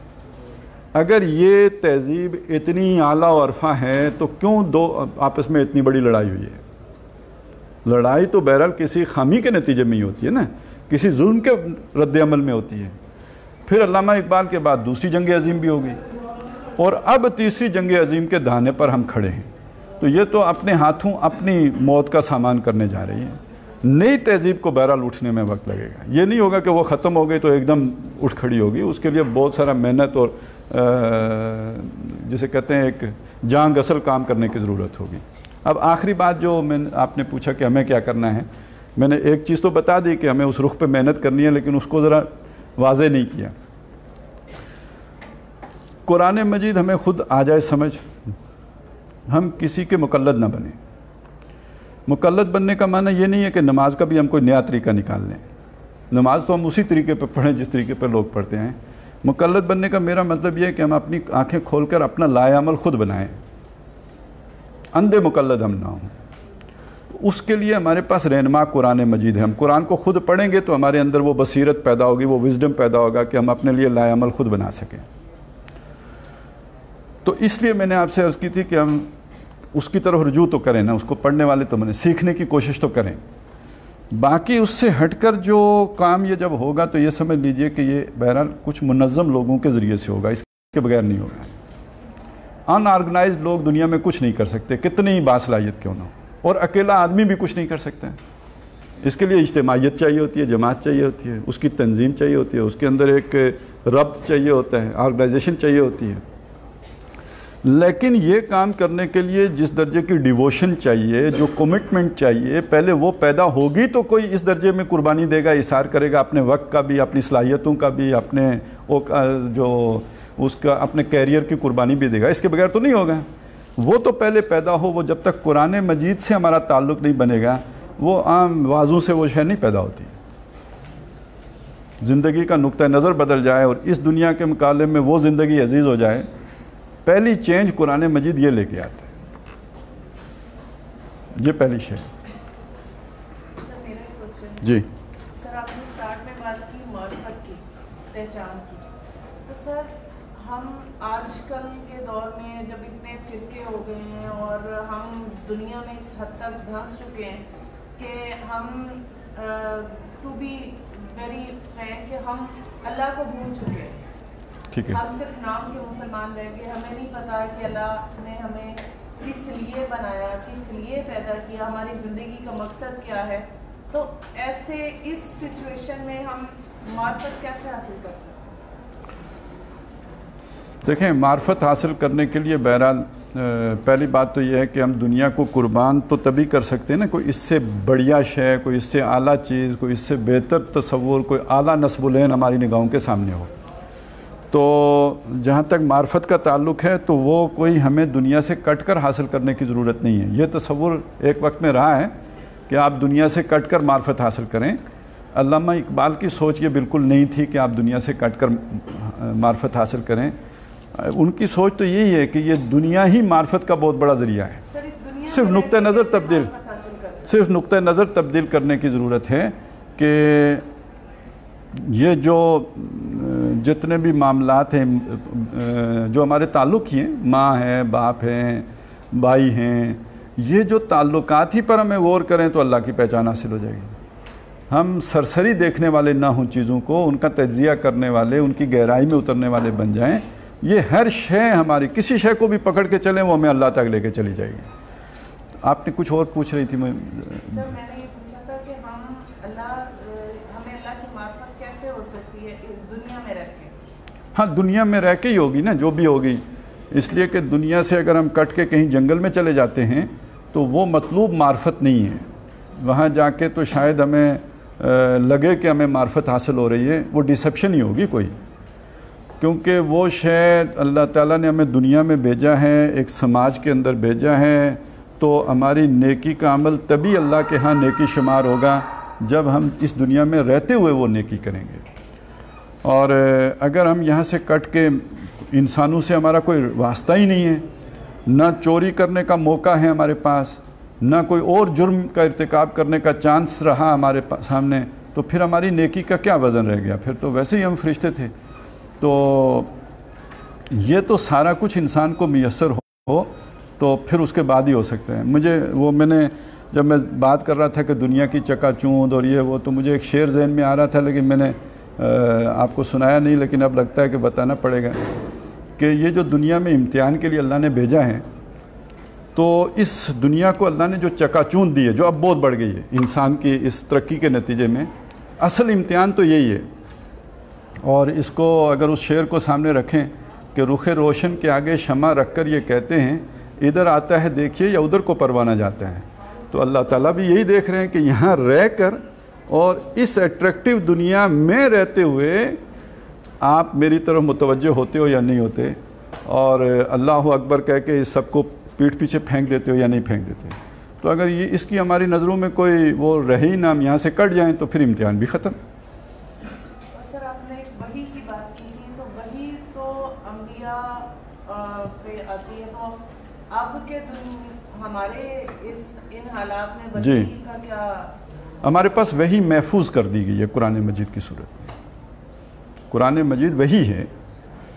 اگر یہ تہذیب اتنی اعلیٰ و عرفہ ہے تو کیوں دو آپس میں اتنی بڑی لڑائی ہوئی ہے؟ لڑائی تو بہرحال کسی خامی کے نتیجے میں ہی ہوتی ہے نا, کسی ظلم کے رد عمل میں ہوتی ہے. پھر علامہ اقبال کے بعد دوسری جنگ عظیم بھی ہو گئی, اور اب تیسری جنگ عظیم کے دہانے پر ہم کھڑے ہیں. تو یہ تو اپنے ہاتھوں اپنی موت کا سامان کرنے جا رہی ہیں. نئی تہذیب کو بہرحال اٹھنے میں وقت لگے گا, یہ نہیں ہوگا کہ وہ ختم ہو گئی تو ایک دم اٹھ کھڑی ہوگی. اس کے لیے بہت سارا محنت اور جسے کہتے ہیں ایک جان غسل کام کرنے کی ضرورت ہوگی. اب آخری بات جو آپ نے پوچھا کہ ہمیں کیا کرنا ہے, میں نے ایک چیز تو بتا دی کہ ہمیں اس رخ پہ محنت کرنی ہے, لیکن اس کو ذرا واضح نہیں کیا. قرآن مجید ہمیں خود آ جائے سمجھ, ہم کسی کے مقلد نہ بنیں. مقلد بننے کا معنی یہ نہیں ہے کہ نماز کا بھی ہم کوئی نیا طریقہ نکال لیں. نماز تو ہم اسی طریقے پہ پڑھیں جس طریقے پہ لوگ پڑھتے ہیں. مقلد بننے کا میرا مطلب یہ ہے کہ ہم اپنی آنکھیں کھول کر اپنا لائے عمل خود بنائیں, اندھے مقلد ہم نہ ہوں. اس کے لیے ہمارے پاس رہنما قرآن مجید ہے. ہم قرآن کو خود پڑھیں گے تو ہمارے اندر وہ بصیرت پیدا ہوگی, وہ وزڈم پیدا ہوگا کہ ہم اپنے لیے لائے عمل خود بنا سکیں. تو اس لیے میں نے آپ سے عرض کی تھی کہ ہم اس کی طرف رجوع تو کریں نا, اس کو پڑھنے والے تو بنیں, سیکھنے کی کوشش تو کریں. باقی اس سے ہٹ کر جو کام یہ جب ہوگا تو یہ سمجھ لیجئے کہ یہ بہرحال کچھ منظم لوگوں کے ذریعے سے ہوگا, اس کے بغیر نہیں ہوگا. ان آرگنائزڈ لوگ دنیا میں کچھ نہیں کر سکتے، کتنی ہی باصلاحیت کیوں نہ ہو، اور اکیلا آدمی بھی کچھ نہیں کر سکتا ہے۔ اس کے لیے اجتماعیت چاہیے ہوتی ہے، جماعت چاہیے ہوتی ہے، اس کی تنظیم چاہیے ہوتی ہے، اس کے اندر ایک ربط چاہیے ہوتا ہے، آرگنائزیشن چاہیے ہوتی ہے۔ لیکن یہ کام کرنے کے لیے جس درجے کی ڈیووشن چاہیے، جو کمٹمنٹ چاہیے، پہلے وہ پیدا ہوگی تو کوئی اس درجے میں قربانی دے گا، اثار کرے گا اپنے وقت کا بھی، اپنی صلاحیتوں کا بھی، اپنے جو اس کا اپنے کیریئر کی قربانی بھی دے گا۔ اس کے بغیر تو نہیں ہوگا۔ وہ تو پہلے پیدا ہو، وہ جب تک قرآن مجید سے ہمارا تعلق نہیں بنے گا، وہ عام وعظوں سے وہ شے نہیں پیدا ہوتی۔ زندگی کا نقطہ نظر بدل جائے اور اس دنیا کے مقابلے میں وہ زندگی عزیز ہو جائے، پہلی چینج قرآن مجید یہ لے کے آتا ہے۔ یہ پہلی شے۔ سر میرا ایک کوشچن جی سر، آپ نے اسٹارٹ میں بات کی معرفت کی، پہچان کی، تو سر ہم آج کل کے دور میں جب اتنے فرقے ہو گئے ہیں اور ہم دنیا میں اس حد تک دھنس چکے ہیں کہ ہم ٹو بی ویری فرینک کہ ہم اللہ کو بھول چکے ہیں۔ ٹھیک ہے، ہم صرف نام کے مسلمان رہ گئے، ہمیں نہیں پتا کہ اللہ نے ہمیں کس لیے بنایا، کس لیے پیدا کیا، ہماری زندگی کا مقصد کیا ہے۔ تو ایسے اس سچویشن میں ہم معرفت کیسے حاصل کر سکتے ہیں؟ دیکھیں، معرفت حاصل کرنے کے لیے بہرحال پہلی بات تو یہ ہے کہ ہم دنیا کو قربان تو تبھی کر سکتے ہیں نا، کوئی اس سے بڑھیا شے، کوئی اس سے اعلیٰ چیز، کوئی اس سے بہتر تصور، کوئی اعلیٰ نصب العین ہماری نگاہوں کے سامنے ہو۔ تو جہاں تک معرفت کا تعلق ہے تو وہ کوئی ہمیں دنیا سے کٹ کر حاصل کرنے کی ضرورت نہیں ہے۔ یہ تصور ایک وقت میں رہا ہے کہ آپ دنیا سے کٹ کر معرفت حاصل کریں۔ علامہ اقبال کی سوچ یہ بالکل نہیں تھی کہ آپ دنیا سے کٹ کر معرفت حاصل کریں۔ ان کی سوچ تو یہی ہے کہ یہ دنیا ہی معرفت کا بہت بڑا ذریعہ ہے۔ سر اس دنیا صرف میں نقطہ نظر کیسے تبدیل معرفت حاصل کر سکتے ہیں؟ صرف نقطہ نظر تبدیل کرنے کی ضرورت ہے کہ یہ جو جتنے بھی معاملات ہیں جو ہمارے تعلق ہی ہیں، ماں ہے، باپ ہیں، بھائی ہیں، یہ جو تعلقات ہی پر ہمیں غور کریں تو اللہ کی پہچان حاصل ہو جائے گی۔ ہم سرسری دیکھنے والے نہ ہوں چیزوں کو، ان کا تجزیہ کرنے والے، ان کی گہرائی میں اترنے والے بن جائیں۔ یہ ہر شے ہماری، کسی شے کو بھی پکڑ کے چلیں وہ ہمیں اللہ تک لے کے چلی جائے گی۔ آپ نے کچھ اور پوچھ رہی تھی؟ سر میں نے یہ پوچھا تھا کہ ہمیں اللہ کی معرفت کیسے ہو سکتی ہے دنیا میں رہ کے؟ ہاں، دنیا میں رہ کے ہی ہوگی نا، جو بھی ہوگی، اس لیے کہ دنیا سے اگر ہم کٹ کے کہیں جنگل میں چلے جاتے ہیں تو وہ مطلوب معرفت نہیں ہے۔ وہاں جا کے تو شاید ہمیں لگے کہ ہمیں معرفت حاصل ہو رہی ہے، وہ ڈسیپشن ہی ہوگی کوئی، کیونکہ وہ شاید اللہ تعالیٰ نے ہمیں دنیا میں بھیجا ہے، ایک سماج کے اندر بھیجا ہے، تو ہماری نیکی کا عمل تبھی اللہ کے ہاں نیکی شمار ہوگا جب ہم اس دنیا میں رہتے ہوئے وہ نیکی کریں گے۔ اور اگر ہم یہاں سے کٹ کے، انسانوں سے ہمارا کوئی واسطہ ہی نہیں ہے، نہ چوری کرنے کا موقع ہے ہمارے پاس، نہ کوئی اور جرم کا ارتکاب کرنے کا چانس رہا ہمارے سامنے، تو پھر ہماری نیکی کا کیا وزن رہ گیا؟ پھر تو ویسے ہی ہم فرشتے تھے۔ تو یہ تو سارا کچھ انسان کو میسر ہو تو پھر اس کے بعد ہی ہو سکتا ہے۔ مجھے میں نے جب میں بات کر رہا تھا کہ دنیا کی چکا چوند اور یہ وہ، تو مجھے ایک شعر ذہن میں آ رہا تھا، لیکن میں نے آپ کو سنایا نہیں، لیکن اب لگتا ہے کہ بتانا پڑے گا کہ یہ جو دنیا میں امتحان کے لیے اللہ نے بھیجا ہے، تو اس دنیا کو اللہ نے جو چکا چوند دی ہے، جو اب بہت بڑھ گئی ہے انسان کی اس ترقی کے نتیجے میں، اصل امتحان تو یہی ہے۔ اور اس کو اگر اس شعر کو سامنے رکھیں کہ رخ روشن کے آگے شمع رکھ کر یہ کہتے ہیں، ادھر آتا ہے دیکھیے یا ادھر کو پروانہ جاتا ہے، تو اللہ تعالیٰ بھی یہی دیکھ رہے ہیں کہ یہاں رہ کر اور اس اٹریکٹیو دنیا میں رہتے ہوئے آپ میری طرف متوجہ ہوتے ہو یا نہیں ہوتے، اور اللہ اکبر کہہ کے اس سب کو پیٹھ پیچھے پھینک دیتے ہو یا نہیں پھینک دیتے۔ تو اگر یہ اس کی ہماری نظروں میں کوئی وہ رہے ہی نہ، ہم یہاں سے کٹ جائیں تو پھر امتحان بھی ختم۔ اور سر آپ نے وحی کی بات کی تھی، تو وحی تو انبیاء پہ آتی ہے، تو اب کے ہمارے ان حالات میں وحی کا کیا؟ ہمارے پاس وحی محفوظ کر دی گئی ہے قرآن مجید کی صورت میں۔ قرآن مجید وحی ہے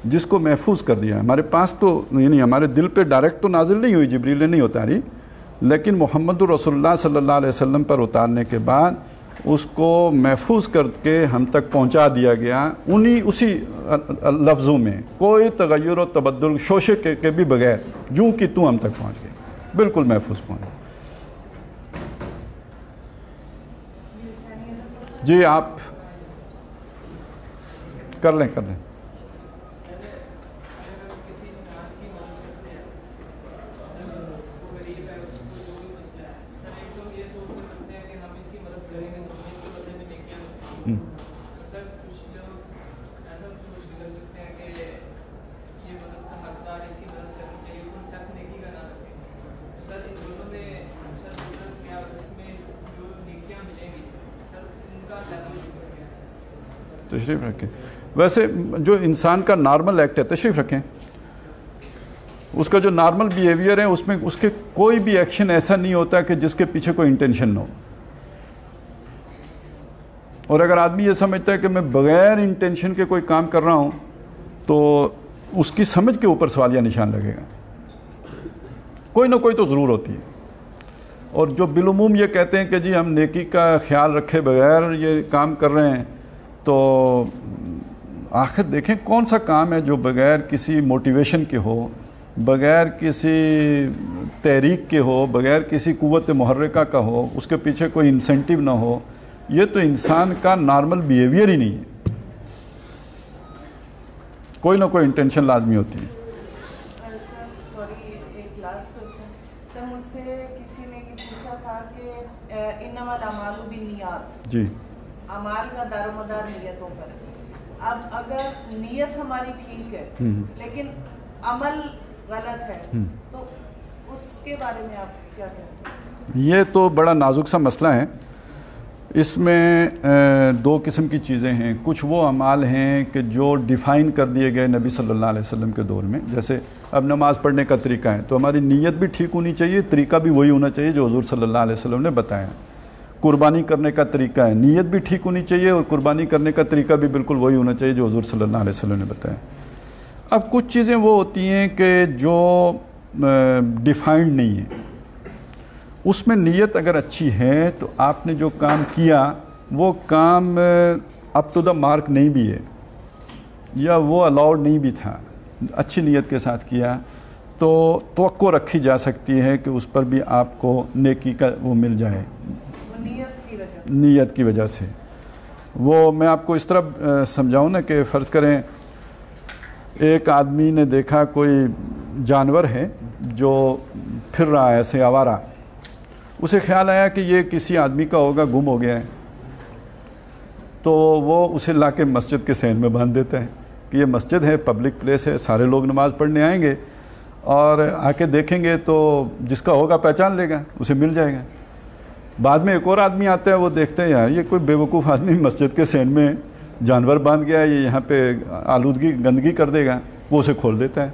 جس کو محفوظ کر دیا ہے ہمارے پاس، تو یعنی ہمارے دل پہ ڈائریکٹ تو نازل نہیں ہوئی، جبریل نے نہیں اتاری، لیکن محمد رسول اللہ صلی اللہ علیہ وسلم پر اتارنے کے بعد اس کو محفوظ کر کے ہم تک پہنچا دیا گیا اسی لفظوں میں، کوئی تغیر و تبدل شوشے کے بھی بغیر، جوں کہ تو ہم تک پہنچ گئے، بالکل محفوظ پہنچ گئے۔ جی آپ کر لیں۔ تشریف رکھیں۔ ویسے جو انسان کا نارمل ایکٹ ہے، تشریف رکھیں، اس کا جو نارمل بیہیویئر ہے اس میں اس کے کوئی بھی ایکشن ایسا نہیں ہوتا کہ جس کے پیچھے کوئی انٹینشن نہ ہو۔ اور اگر آدمی یہ سمجھتا ہے کہ میں بغیر انٹینشن کے کوئی کام کر رہا ہوں تو اس کی سمجھ کے اوپر سوالیہ نشان لگے گا۔ کوئی نہ کوئی تو ضرور ہوتی ہے۔ اور جو بالعموم یہ کہتے ہیں کہ جی ہم نیکی کا خیال رکھے بغیر یہ کام کر رہے ہیں، تو آخر دیکھیں کون سا کام ہے جو بغیر کسی موٹیویشن کے ہو، بغیر کسی تحریک کے ہو، بغیر کسی قوت محرکہ کا ہو، اس کے پیچھے کوئی انسینٹیو نہ ہو۔ یہ تو انسان کا نارمل بیہیویئر ہی نہیں ہے، کوئی نہ کوئی انٹینشن لازمی ہوتی ہے۔ سوری، ایک لاسٹ کوشچن سر، مجھ سے کسی نے یہ پوچھا تھا کہ انما الاعمال بالنیات، جی، اعمال کا دار و مدار نیتوں پر ہے۔ اب اگر نیت ہماری ٹھیک ہے لیکن عمل غلط ہے تو اس کے بارے میں آپ کیا کہتے ہیں؟ یہ تو بڑا نازک سا مسئلہ ہے۔ اس میں دو قسم کی چیزیں ہیں۔ کچھ وہ اعمال ہیں کہ جو ڈیفائن کر دیے گئے نبی صلی اللہ علیہ وسلم کے دور میں، جیسے اب نماز پڑھنے کا طریقہ ہے تو ہماری نیت بھی ٹھیک ہونی چاہیے، طریقہ بھی وہی ہونا چاہیے جو حضور صلی اللہ علیہ وسلم نے بتایا۔ قربانی کرنے کا طریقہ ہے، نیت بھی ٹھیک ہونی چاہیے اور قربانی کرنے کا طریقہ بھی بالکل وہی ہونا چاہیے جو حضور صلی اللہ علیہ وسلم نے بتایا۔ اب کچھ چیزیں وہ ہوتی ہیں کہ جو ڈیفائنڈ نہیں ہیں، اس میں نیت اگر اچھی ہے تو آپ نے جو کام کیا وہ کام اپ ٹو دا مارک نہیں بھی ہے یا وہ الاؤڈ نہیں بھی تھا، اچھی نیت کے ساتھ کیا تو توقع رکھی جا سکتی ہے کہ اس پر بھی آپ کو نیکی کا وہ مل جائے، نیت کی وجہ سے۔ وہ میں آپ کو اس طرح سمجھاؤں نا کہ فرض کریں ایک آدمی نے دیکھا کوئی جانور ہے جو پھر رہا ہے ایسے آوارہ، اسے خیال آیا کہ یہ کسی آدمی کا ہوگا، گم ہو گیا ہے، تو وہ اسے لا کے مسجد کے سین میں باندھ دیتا ہے کہ یہ مسجد ہے، پبلک پلیس ہے، سارے لوگ نماز پڑھنے آئیں گے اور آ کے دیکھیں گے تو جس کا ہوگا پہچان لے گا، اسے مل جائے گا۔ بعد میں ایک اور آدمی آتا ہے، وہ دیکھتے ہیں یار یہ کوئی بیوقوف آدمی مسجد کے سین میں جانور باندھ گیا ہے، یہ یہاں پہ آلودگی گندگی کر دے گا، وہ اسے کھول دیتا ہے۔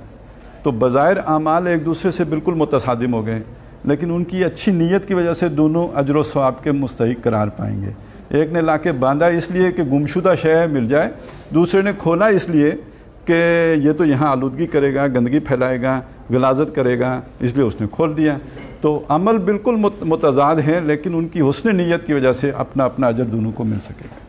تو بظاہر اعمال ایک دوسرے سے بالکل متصادم ہو گئے، لیکن ان کی اچھی نیت کی وجہ سے دونوں اجر و ثواب کے مستحق قرار پائیں گے۔ ایک نے لا کے باندھا اس لیے کہ گمشدہ شے مل جائے، دوسرے نے کھولا اس لیے کہ یہ تو یہاں آلودگی کرے گا، گندگی پھیلائے گا، غلاظت کرے گا، اس لیے اس نے کھول دیا۔ تو عمل بالکل متضاد ہیں لیکن ان کی حسن نیت کی وجہ سے اپنا اپنا اجر دونوں کو مل سکے گا۔